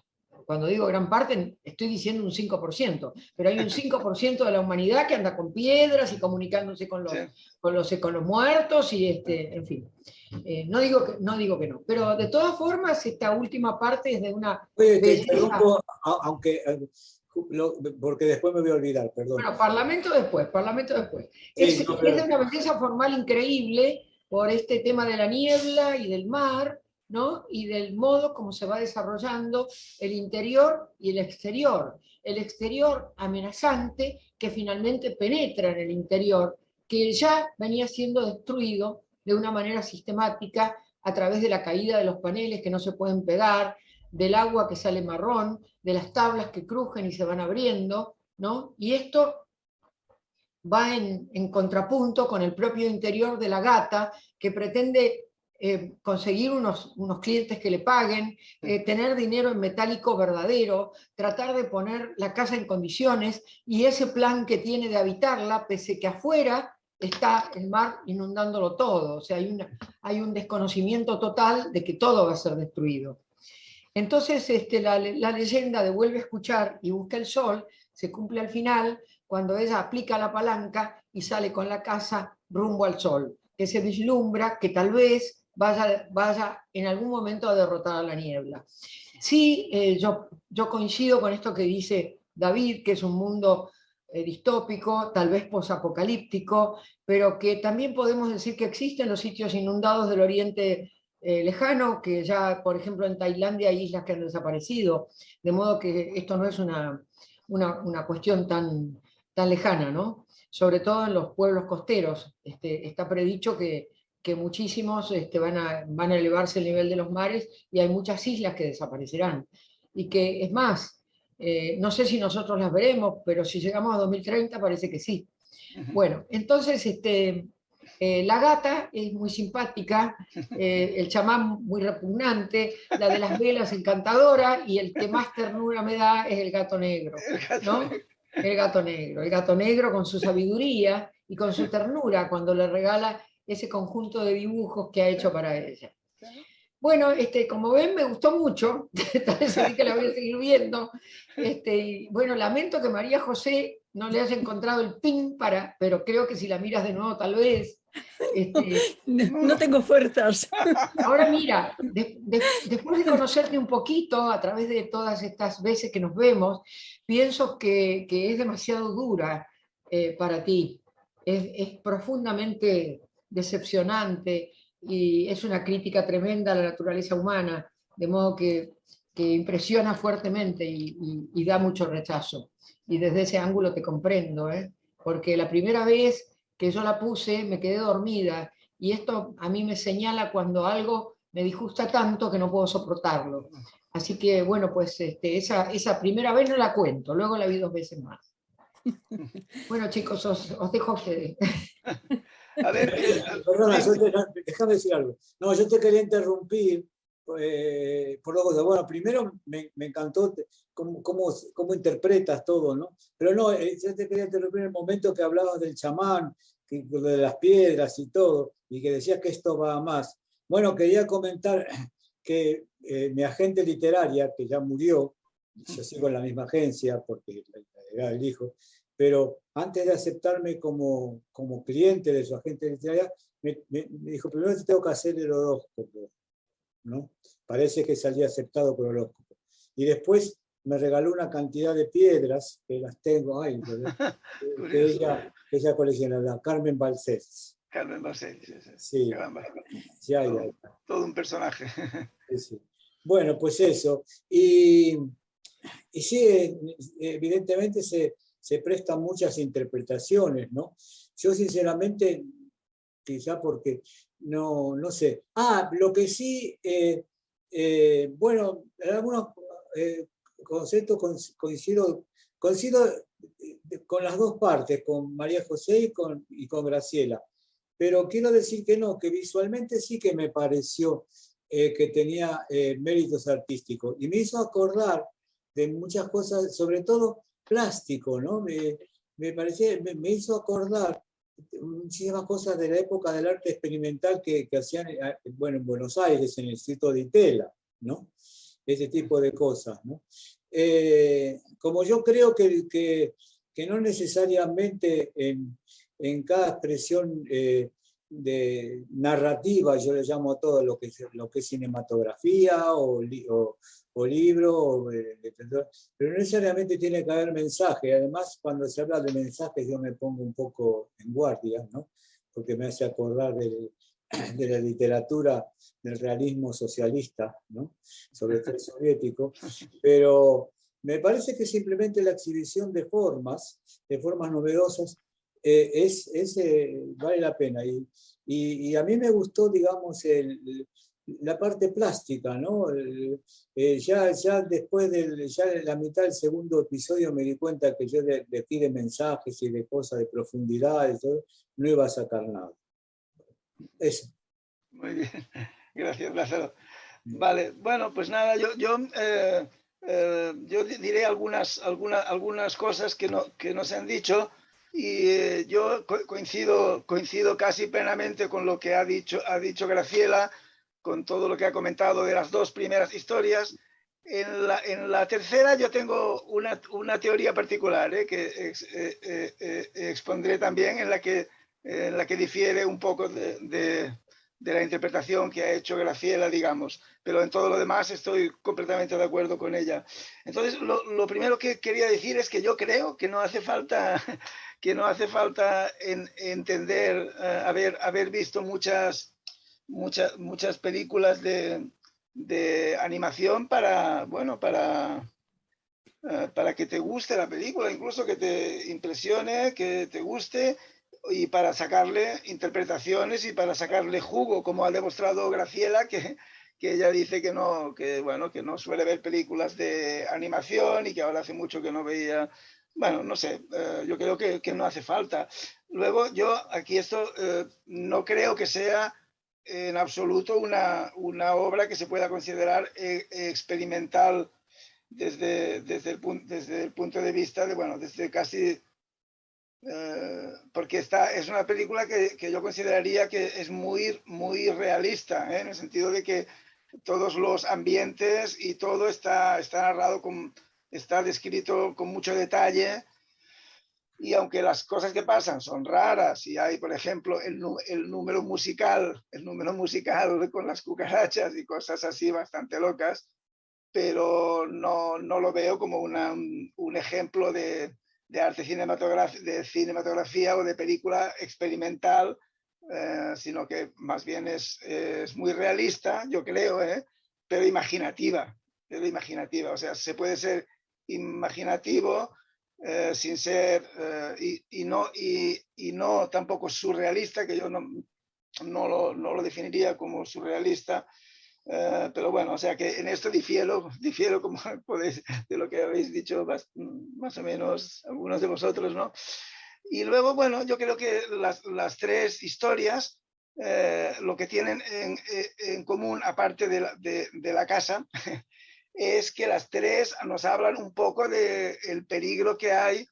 cuando digo gran parte, estoy diciendo un 5%, pero hay un 5% de la humanidad que anda con piedras y comunicándose Sí. con los muertos, y en fin. No digo que no, pero de todas formas esta última parte es de una Oye, te belleza. interrumpo, aunque, porque después me voy a olvidar, perdón. Bueno, Parlamento después, Parlamento después. Sí, no, Es de una belleza formal increíble por este tema de la niebla y del mar, ¿no? Y del modo como se va desarrollando el interior y el exterior. El exterior amenazante que finalmente penetra en el interior, que ya venía siendo destruido de una manera sistemática a través de la caída de los paneles que no se pueden pegar, del agua que sale marrón, de las tablas que crujen y se van abriendo, ¿no? Y esto va en contrapunto con el propio interior de la gata, que pretende conseguir unos clientes que le paguen, tener dinero en metálico verdadero, tratar de poner la casa en condiciones, y ese plan que tiene de habitarla, pese que afuera está el mar inundándolo todo. O sea, hay un desconocimiento total de que todo va a ser destruido. Entonces, la leyenda de vuelve a escuchar y busca el sol se cumple al final, cuando ella aplica la palanca y sale con la casa rumbo al sol, que se vislumbra que tal vez vaya en algún momento a derrotar a la niebla. Sí, yo coincido con esto que dice David, que es un mundo distópico, tal vez posapocalíptico, pero que también podemos decir que existen los sitios inundados del Oriente lejano, que ya, por ejemplo, en Tailandia hay islas que han desaparecido, de modo que esto no es una cuestión tan lejana, ¿no? Sobre todo en los pueblos costeros. Está predicho que muchísimos van a elevarse el nivel de los mares y hay muchas islas que desaparecerán. Y que, es más, no sé si nosotros las veremos, pero si llegamos a 2030 parece que sí. Bueno, entonces la gata es muy simpática, el chamán muy repugnante, la de las velas encantadora y el que más ternura me da es el gato negro, El gato ¿no? negro. El gato negro con su sabiduría y con su ternura cuando le regala ese conjunto de dibujos que ha hecho para ella. Bueno, como ven, me gustó mucho, decidí que la voy a seguir viendo. Y, bueno, lamento que María José no le haya encontrado el pin pero creo que si la miras de nuevo, tal vez. No tengo fuerzas. Ahora mira, después de conocerte un poquito a través de todas estas veces que nos vemos, pienso que es demasiado dura para ti. Es profundamente decepcionante y es una crítica tremenda a la naturaleza humana, de modo que impresiona fuertemente y da mucho rechazo. Y desde ese ángulo te comprendo, ¿eh? Porque la primera vez que yo la puse me quedé dormida y esto a mí me señala cuando algo me disgusta tanto que no puedo soportarlo. Así que, bueno, pues esa primera vez no la cuento, luego la vi 2 veces más. Bueno, chicos, os dejo a ustedes. A ver, Perdona, sí, déjame decir algo. No, yo te quería interrumpir por lo que, bueno, primero me encantó cómo interpretas todo, ¿no? Pero no, yo te quería interrumpir en el momento que hablabas del chamán, de las piedras y todo, y que decías que esto va a más. Bueno, quería comentar que mi agente literaria, que ya murió, yo sigo en la misma agencia porque era el hijo, pero antes de aceptarme como cliente de su agente literaria, me dijo, primero te tengo que hacer el horóscopo, ¿no? Parece que salía aceptado por el horóscopo. Y después me regaló una cantidad de piedras, que las tengo ahí, que ella colecciona, la Carmen Balcells. Carmen Marcel, Sí, sí, todo un personaje. Sí. Bueno, pues eso. Y sí, evidentemente se prestan muchas interpretaciones, ¿no? Yo sinceramente, quizá porque no sé. Lo que sí, bueno, en algunos conceptos coincido con las dos partes, con María José y con Graciela. Pero quiero decir que no, que visualmente sí que me pareció que tenía méritos artísticos. Y me hizo acordar de muchas cosas, sobre todo plástico, ¿no? Me hizo acordar muchísimas cosas de la época del arte experimental que hacían, bueno, en Buenos Aires, en el Instituto de Itela, ¿no? Ese tipo de cosas, ¿no? Como yo creo que no necesariamente en cada expresión de narrativa, yo le llamo a todo lo que es cinematografía o libro, pero no necesariamente tiene que haber mensaje. Además, cuando se habla de mensajes, yo me pongo un poco en guardia, ¿no? Porque me hace acordar de la literatura del realismo socialista, ¿no? Sobre todo soviético, pero me parece que simplemente la exhibición de formas novedosas, vale la pena. Y a mí me gustó, digamos, la parte plástica, ¿no? Ya después ya en la mitad del segundo episodio me di cuenta que yo de aquí de mensajes y de cosas de profundidad y todo, no iba a sacar nada. Eso. Muy bien, gracias, Lázaro. Vale, bueno, pues nada, yo diré algunas cosas que no se han dicho y yo coincido casi plenamente con lo que ha dicho Graciela, con todo lo que ha comentado de las 2 primeras historias. En la tercera yo tengo una teoría particular que expondré también, en la que difiere un poco de de la interpretación que ha hecho Graciela, digamos, pero en todo lo demás estoy completamente de acuerdo con ella. Entonces, lo primero que quería decir es que yo creo que no hace falta, que no hace falta entender, haber visto muchas películas de animación para, bueno, para que te guste la película, incluso que te impresione, que te guste, y para sacarle interpretaciones y para sacarle jugo, como ha demostrado Graciela, que ella dice que no, bueno, que no suele ver películas de animación y que ahora hace mucho que no veía. Bueno, no sé, yo creo que no hace falta. Luego, yo aquí esto no creo que sea en absoluto una obra que se pueda considerar experimental desde el punto de vista de, bueno, desde casi, porque es una película que yo consideraría que es muy realista, en el sentido de que todos los ambientes y todo está narrado, está descrito con mucho detalle. Y aunque las cosas que pasan son raras y hay, por ejemplo, el número musical con las cucarachas y cosas así bastante locas, pero no lo veo como un ejemplo de arte de cinematografía o de película experimental, sino que más bien es muy realista, yo creo, pero imaginativa. O sea, se puede ser imaginativo sin ser, y no tampoco surrealista, que yo no lo definiría como surrealista. Pero bueno, o sea que en esto difiero como podéis, de lo que habéis dicho más o menos algunos de vosotros, ¿no? Y luego, bueno, yo creo que las tres historias, lo que tienen en común, aparte de la casa, es que las tres nos hablan un poco del peligro que hay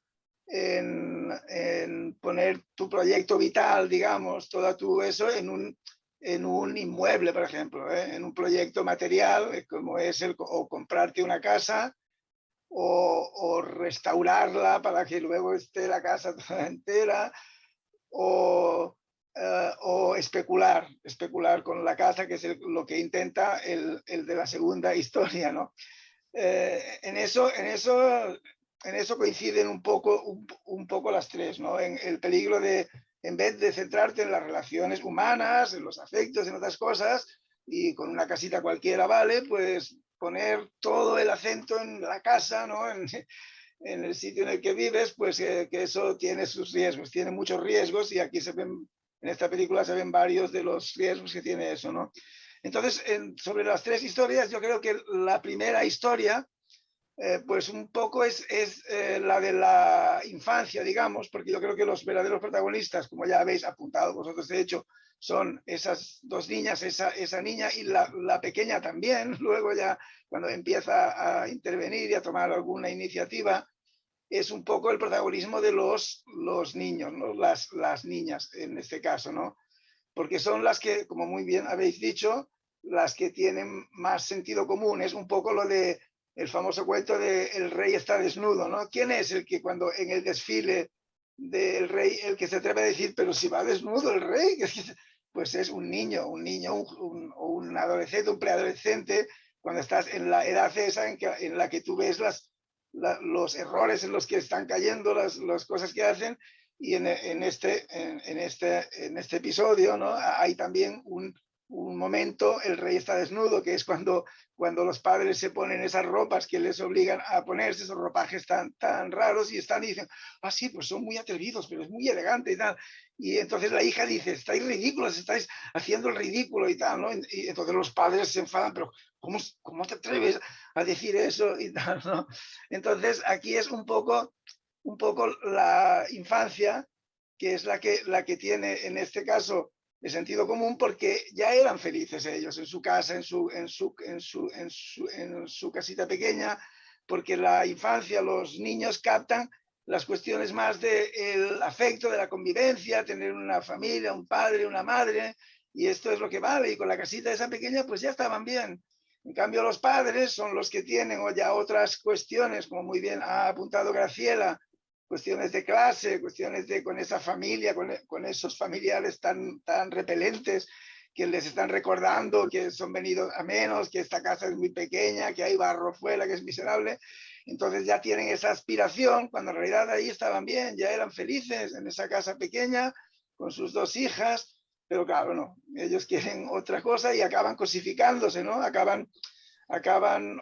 en poner tu proyecto vital, digamos, todo tu eso en un inmueble, por ejemplo, en un proyecto material, como es o comprarte una casa o restaurarla para que luego esté la casa toda entera, o especular con la casa, que es lo que intenta el de la segunda historia, ¿no? En eso coinciden un poco las tres, ¿no? En el peligro de, en vez de centrarte en las relaciones humanas, en los afectos, en otras cosas, y con una casita cualquiera vale, pues poner todo el acento en la casa, ¿no? En el sitio en el que vives, pues que eso tiene sus riesgos, tiene muchos riesgos, y aquí en esta película se ven varios de los riesgos que tiene eso, ¿no? Entonces, sobre las tres historias, yo creo que la primera historia, pues un poco es la de la infancia, digamos, porque yo creo que los verdaderos protagonistas, como ya habéis apuntado vosotros, de hecho, son esas dos niñas, esa niña y la pequeña también. Luego ya cuando empieza a intervenir y a tomar alguna iniciativa, es un poco el protagonismo de los niños, ¿no? Las niñas en este caso, ¿no? Porque son las que, como muy bien habéis dicho, las que tienen más sentido común. Es un poco lo de el famoso cuento de el rey está desnudo, ¿no? ¿Quién es el que cuando en el desfile del rey, el que se atreve a decir, pero si va desnudo el rey? Pues es un niño, un adolescente, un preadolescente, cuando estás en la edad esa en la que tú ves los errores en los que están cayendo, las cosas que hacen. Y en este episodio, ¿no? Hay también un momento, el rey está desnudo, que es cuando los padres se ponen esas ropas que les obligan a ponerse, esos ropajes tan raros, y dicen, sí, pues son muy atrevidos, pero es muy elegante y tal. Y entonces la hija dice, estáis ridículos, estáis haciendo el ridículo y tal, ¿no? Y entonces los padres se enfadan, pero ¿cómo te atreves a decir eso y tal, ¿no? Entonces aquí es un poco la infancia, que es la que tiene en este caso de sentido común, porque ya eran felices ellos en su casa, en su casita pequeña, porque la infancia, los niños captan las cuestiones más del afecto, de la convivencia, tener una familia, un padre, una madre, y esto es lo que vale, y con la casita esa pequeña pues ya estaban bien. En cambio, los padres son los que tienen ya otras cuestiones, como muy bien ha apuntado Graciela, cuestiones de clase, cuestiones con esa familia, con esos familiares tan repelentes, que les están recordando que son venidos a menos, que esta casa es muy pequeña, que hay barro fuera, que es miserable. Entonces ya tienen esa aspiración, cuando en realidad ahí estaban bien, ya eran felices en esa casa pequeña, con sus 2 hijas, pero claro, no, ellos quieren otra cosa y acaban cosificándose, ¿no? Acaban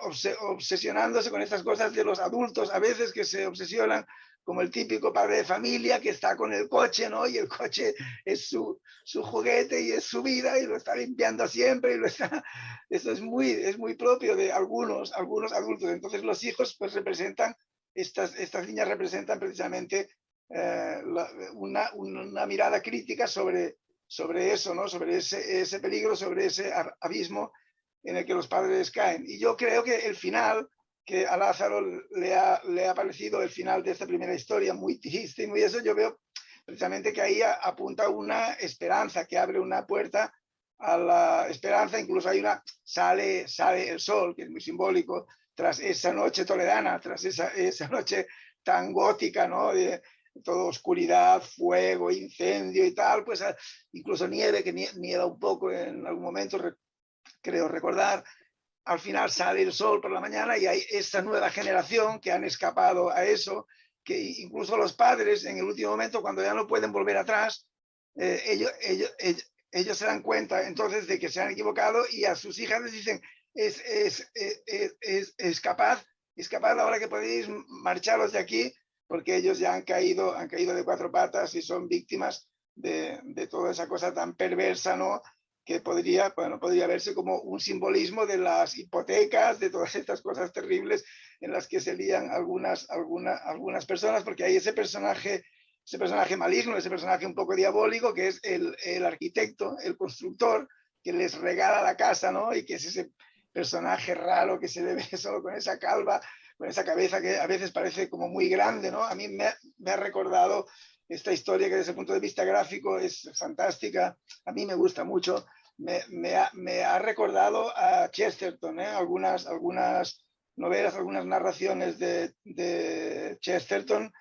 obsesionándose con estas cosas de los adultos, a veces que se obsesionan como el típico padre de familia que está con el coche, ¿no? Y el coche es su juguete y es su vida y lo está limpiando siempre y eso es muy propio de algunos adultos. Entonces los hijos pues representan, estas niñas representan precisamente una mirada crítica sobre eso, ¿no? Sobre ese peligro, sobre ese abismo en el que los padres caen. Y yo creo que el final, que a Lázaro le ha parecido el final de esta primera historia muy triste y muy eso, yo veo precisamente que ahí apunta una esperanza, que abre una puerta a la esperanza. Incluso sale el sol, que es muy simbólico, tras esa noche toledana, tras esa noche tan gótica, ¿no? De toda oscuridad, fuego, incendio y tal, pues incluso nieve, que nieva un poco en algún momento, creo recordar. Al final sale el sol por la mañana y hay esta nueva generación que han escapado a eso, que incluso los padres en el último momento, cuando ya no pueden volver atrás, ellos se dan cuenta entonces de que se han equivocado y a sus hijas les dicen, escapad ahora que podéis marcharos de aquí, porque ellos ya han caído de 4 patas y son víctimas de toda esa cosa tan perversa, ¿no? Que podría verse como un simbolismo de las hipotecas, de todas estas cosas terribles en las que se lían algunas personas, porque hay ese personaje maligno, ese personaje un poco diabólico, que es el arquitecto, el constructor, que les regala la casa, ¿no? Y que es ese personaje raro que se le ve solo con esa calva, con esa cabeza que a veces parece como muy grande, ¿no? A mí me ha recordado esta historia, que desde el punto de vista gráfico es fantástica, a mí me gusta mucho, me ha recordado a Chesterton, algunas novelas, algunas narraciones de Chesterton,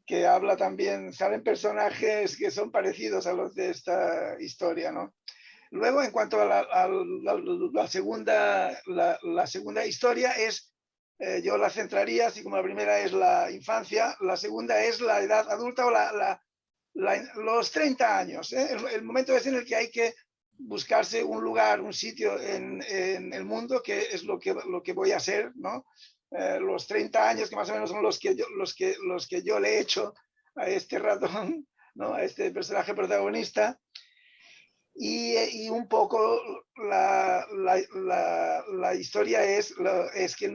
que habla también, salen personajes que son parecidos a los de esta historia, ¿no? Luego, en cuanto a la segunda historia, yo la centraría, así como la primera es la infancia, la segunda es la edad adulta o los 30 años, el momento es en el que hay que buscarse un lugar, un sitio en el mundo, que es lo que voy a hacer, ¿no? Los 30 años, que más o menos son los que yo le he hecho a este ratón, ¿no? A este personaje protagonista. Y un poco la historia es que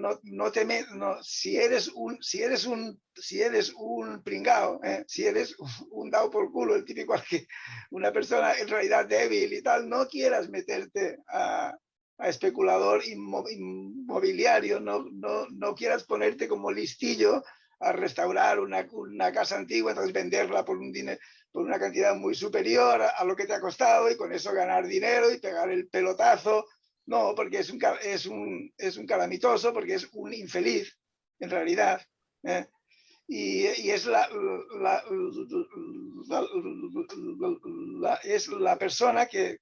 si eres un pringao, si eres un dao por culo, el típico que una persona en realidad débil y tal, no quieras meterte a especulador inmobiliario, no quieras ponerte como listillo a restaurar una casa antigua, entonces venderla por una cantidad muy superior a lo que te ha costado y con eso ganar dinero y pegar el pelotazo. No, porque es un calamitoso, porque es un infeliz, en realidad. Y es es la persona que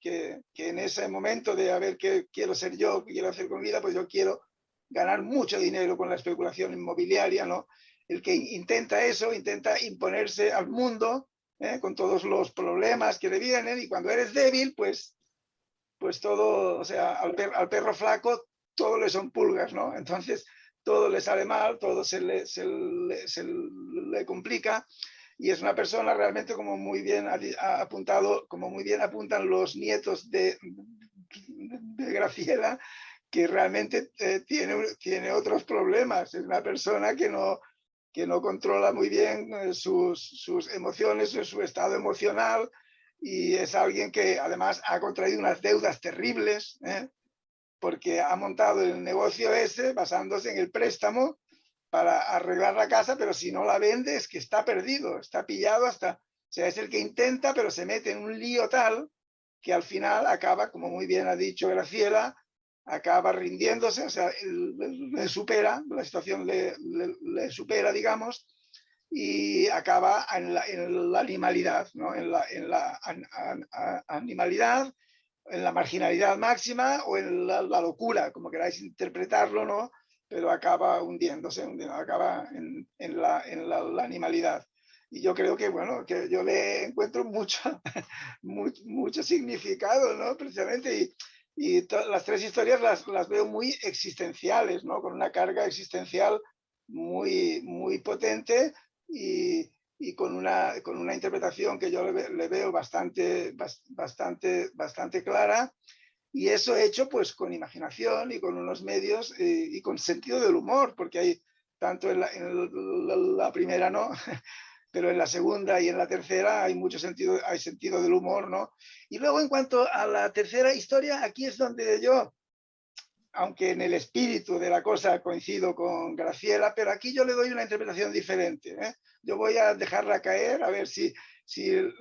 en ese momento de a ver qué quiero ser yo, qué quiero hacer con mi vida, pues yo quiero ganar mucho dinero con la especulación inmobiliaria, ¿no? El que intenta eso, intenta imponerse al mundo, con todos los problemas que le vienen, y cuando eres débil, pues todo, o sea, al perro flaco todo le son pulgas, ¿no? Entonces todo le sale mal, todo se le complica, y es una persona realmente, como muy bien ha apuntado, como muy bien apuntan los nietos de Graciela, que realmente tiene otros problemas. Es una persona que no controla muy bien sus emociones, su estado emocional, y es alguien que además ha contraído unas deudas terribles, porque ha montado el negocio ese basándose en el préstamo para arreglar la casa, pero si no la vende es que está perdido, está pillado hasta... O sea, es el que intenta, pero se mete en un lío tal que al final acaba, como muy bien ha dicho Graciela, acaba rindiéndose, o sea, le supera, la situación le supera, digamos, y acaba en la animalidad, ¿no? En la animalidad, en la marginalidad máxima o en la locura, como queráis interpretarlo, ¿no? Pero acaba hundiéndose, acaba en la animalidad. Y yo creo que, bueno, que yo le encuentro mucho significado, ¿no? Precisamente, y las tres historias las veo muy existenciales, ¿no? Con una carga existencial muy potente y con una interpretación que yo le veo bastante clara. Y eso hecho pues con imaginación y con unos medios y con sentido del humor, porque hay tanto en la primera no, pero en la segunda y en la tercera hay sentido del humor, ¿no? Y luego en cuanto a la tercera historia, aquí es donde yo, aunque en el espíritu de la cosa coincido con Graciela, pero aquí yo le doy una interpretación diferente, ¿eh? Yo voy a dejarla caer, a ver si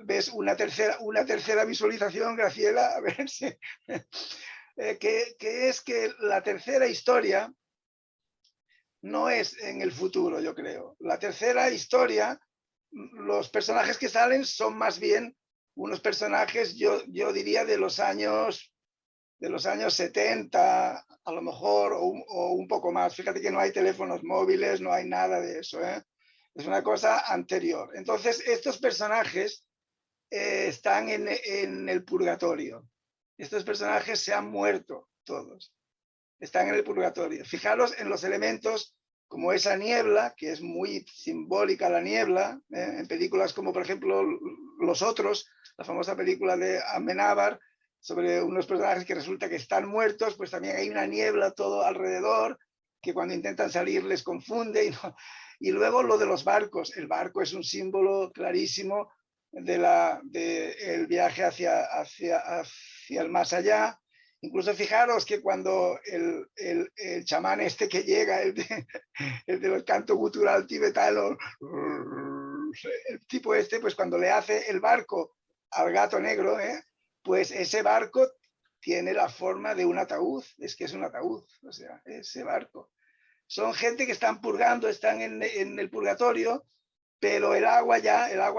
ves una tercera visualización, Graciela, a ver si... que es que la tercera historia no es en el futuro, yo creo. La tercera historia, los personajes que salen son más bien unos personajes, yo diría, de los años 70, a lo mejor, o un poco más. Fíjate que no hay teléfonos móviles, no hay nada de eso, ¿eh? Es una cosa anterior. Entonces, estos personajes están en el purgatorio. Estos personajes se han muerto todos. Están en el purgatorio. Fijaros en los elementos como esa niebla, que es muy simbólica la niebla, en películas como, por ejemplo, Los Otros, la famosa película de Amenábar, sobre unos personajes que resulta que están muertos, pues también hay una niebla todo alrededor, que cuando intentan salir les confunde. Y luego lo de los barcos. El barco es un símbolo clarísimo del viaje hacia el más allá. Incluso fijaros que cuando el chamán este que llega, el del canto gutural tibetano, el tipo este, pues cuando le hace el barco al gato negro, pues ese barco tiene la forma de un ataúd, es que es un ataúd, o sea, ese barco. Son gente que están purgando, están en el purgatorio, pero el agua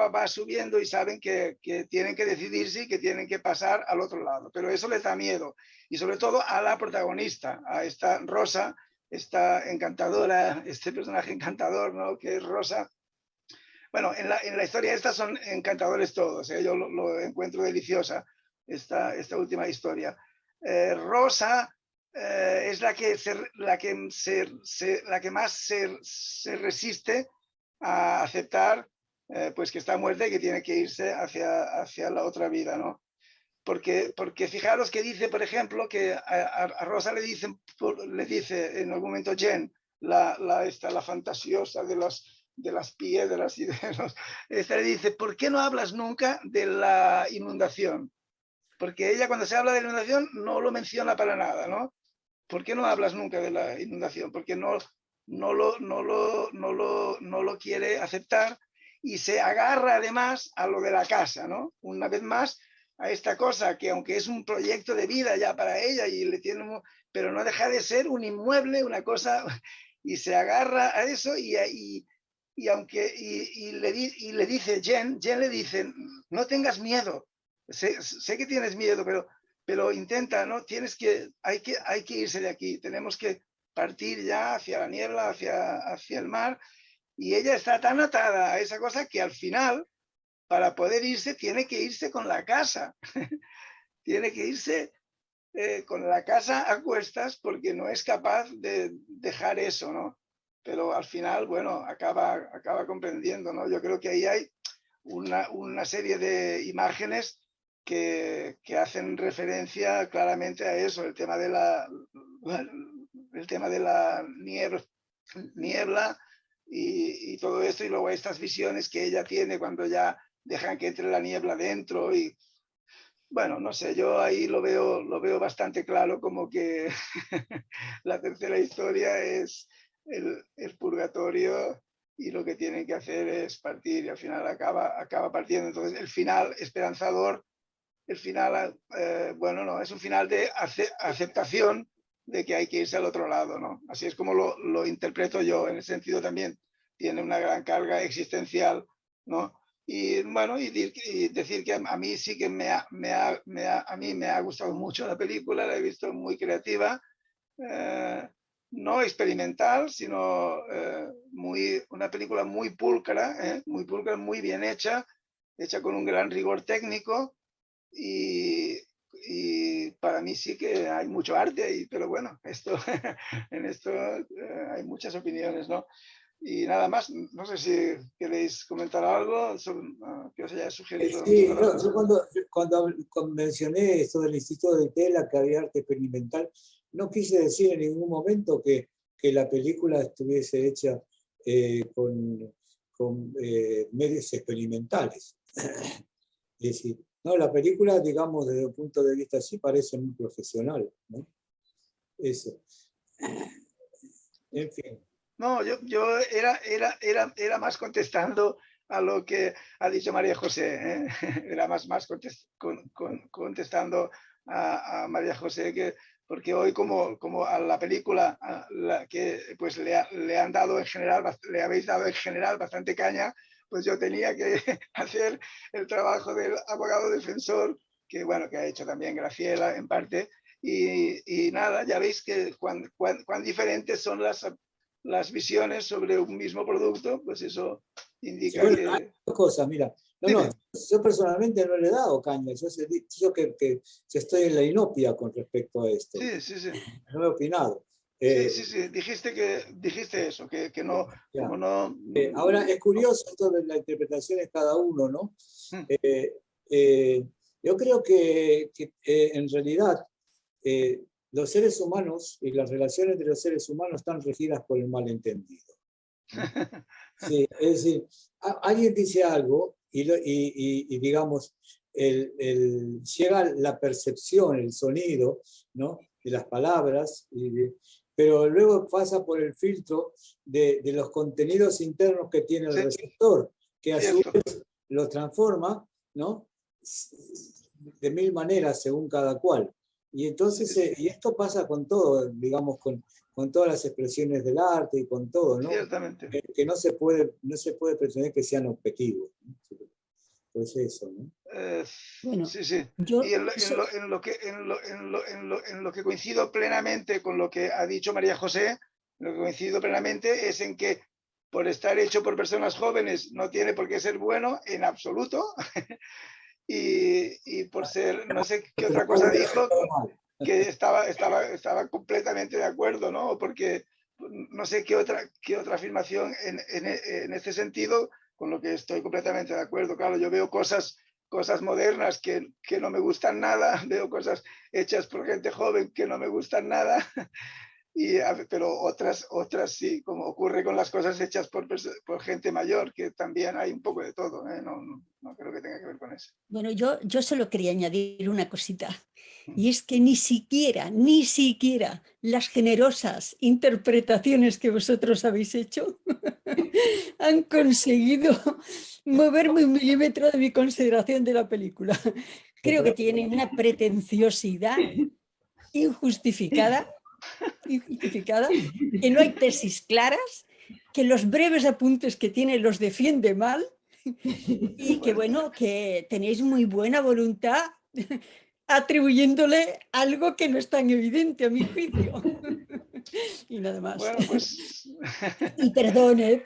va subiendo y saben que tienen que decidirse y que tienen que pasar al otro lado. Pero eso les da miedo. Y sobre todo a la protagonista, a esta Rosa, esta encantadora, este personaje encantador, ¿no? Que es Rosa. Bueno, en la historia esta son encantadores todos, ¿eh? Yo lo encuentro deliciosa, esta última historia. Rosa es la que más se resiste a aceptar pues que está muerta y que tiene que irse hacia la otra vida, ¿no? Porque fijaros que dice, por ejemplo, que a Rosa le dice en algún momento Jen, la fantasiosa de las piedras y de esta le dice, ¿por qué no hablas nunca de la inundación? Porque ella cuando se habla de la inundación no lo menciona para nada, ¿no? ¿Por qué no hablas nunca de la inundación? Porque no lo quiere aceptar y se agarra además a lo de la casa, ¿no? Una vez más a esta cosa que aunque es un proyecto de vida ya para ella y pero no deja de ser un inmueble, una cosa, y se agarra a eso y le dice Jen le dice, no tengas miedo, sé que tienes miedo, pero intenta, ¿no? Hay que irse de aquí, tenemos que partir ya hacia la niebla, hacia el mar, y ella está tan atada a esa cosa que al final, para poder irse, tiene que irse con la casa, tiene que irse con la casa a cuestas porque no es capaz de dejar eso, ¿no? Pero al final, bueno, acaba comprendiendo, ¿no? Yo creo que ahí hay una serie de imágenes que hacen referencia claramente a eso, el tema de la niebla y todo esto, y luego estas visiones que ella tiene cuando ya dejan que entre la niebla dentro y bueno, no sé, yo ahí lo veo bastante claro como que la tercera historia es el purgatorio y lo que tienen que hacer es partir y al final acaba partiendo. Entonces el final esperanzador, el final, bueno, no, es un final de aceptación de que hay que irse al otro lado, ¿no? Así es como lo interpreto yo, en el sentido también tiene una gran carga existencial, ¿no? Y bueno, y decir que a mí sí que a mí me ha gustado mucho la película, la he visto muy creativa, no experimental, sino una película muy pulcra, muy bien hecha, hecha con un gran rigor técnico, y para mí sí que hay mucho arte ahí, pero bueno, en esto hay muchas opiniones, ¿no? Y nada más, no sé si queréis comentar algo que os haya sugerido. Sí, no, yo cuando mencioné esto del Instituto de Tela, que había arte experimental, no quise decir en ningún momento que la película estuviese hecha con medios experimentales. Es decir, no, la película, digamos, desde un punto de vista así, parece muy profesional, ¿no? Eso. En fin. No, yo era más contestando a lo que ha dicho María José, ¿eh? Era más contestando a María José, porque hoy como a la película que pues le han dado en general, le habéis dado en general bastante caña, pues yo tenía que hacer el trabajo del abogado defensor, que bueno, que ha hecho también Graciela en parte, y nada, ya veis que cuán diferentes son las visiones sobre un mismo producto, pues eso indica bueno, que... hay dos cosas, mira. No, yo personalmente no le he dado caña. Yo que estoy en la inopia con respecto a esto. Sí. No he opinado. Sí. Dijiste eso, que no, como no... Ahora es curioso esto de la interpretación de cada uno, ¿no? Yo creo que en realidad los seres humanos y las relaciones de los seres humanos están regidas por el malentendido, ¿no? Sí, es decir, alguien dice algo y digamos, llega la percepción, el sonido, ¿no? De las palabras, pero luego pasa por el filtro de los contenidos internos que tiene el receptor, que a su vez lo transforma, ¿no? De mil maneras según cada cual. Y entonces, y esto pasa con todo, digamos, con todas las expresiones del arte y con todo, ¿no? Ciertamente. Que no se puede pretender que sean objetivos, ¿no? Pues eso, ¿no? Bueno, sí. Yo, y en lo que coincido plenamente con lo que ha dicho María José, lo que coincido plenamente es en que por estar hecho por personas jóvenes no tiene por qué ser bueno en absoluto. y por ser, no sé qué otra cosa dijo, que estaba completamente de acuerdo, ¿no? Porque no sé qué otra afirmación en este sentido, con lo que estoy completamente de acuerdo. Claro, yo veo cosas modernas que no me gustan nada, veo cosas hechas por gente joven que no me gustan nada, pero otras sí, como ocurre con las cosas hechas por gente mayor, que también hay un poco de todo, ¿eh? No creo que tenga que ver con eso. Bueno, yo solo quería añadir una cosita, y es que ni siquiera las generosas interpretaciones que vosotros habéis hecho han conseguido moverme un milímetro de mi consideración de la película. Creo que tiene una pretenciosidad injustificada, que no hay tesis claras, que los breves apuntes que tiene los defiende mal, y que bueno, que tenéis muy buena voluntad atribuyéndole algo que no es tan evidente a mi juicio. Y nada más. Bueno, pues... Y perdone.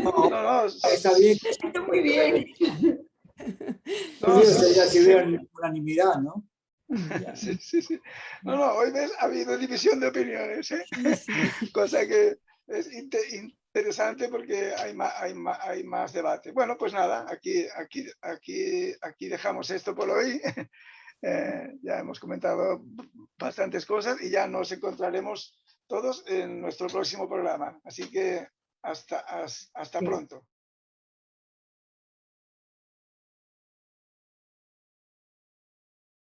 No, está bien. Está muy bien. No, sería que hubiera unanimidad, ¿no? Sí. No, hoy ves, ha habido división de opiniones, ¿eh? Sí. Cosa que es interesante porque hay más debate. Bueno, pues nada, aquí dejamos esto por hoy. Ya hemos comentado bastantes cosas y ya nos encontraremos todos en nuestro próximo programa. Así que hasta pronto.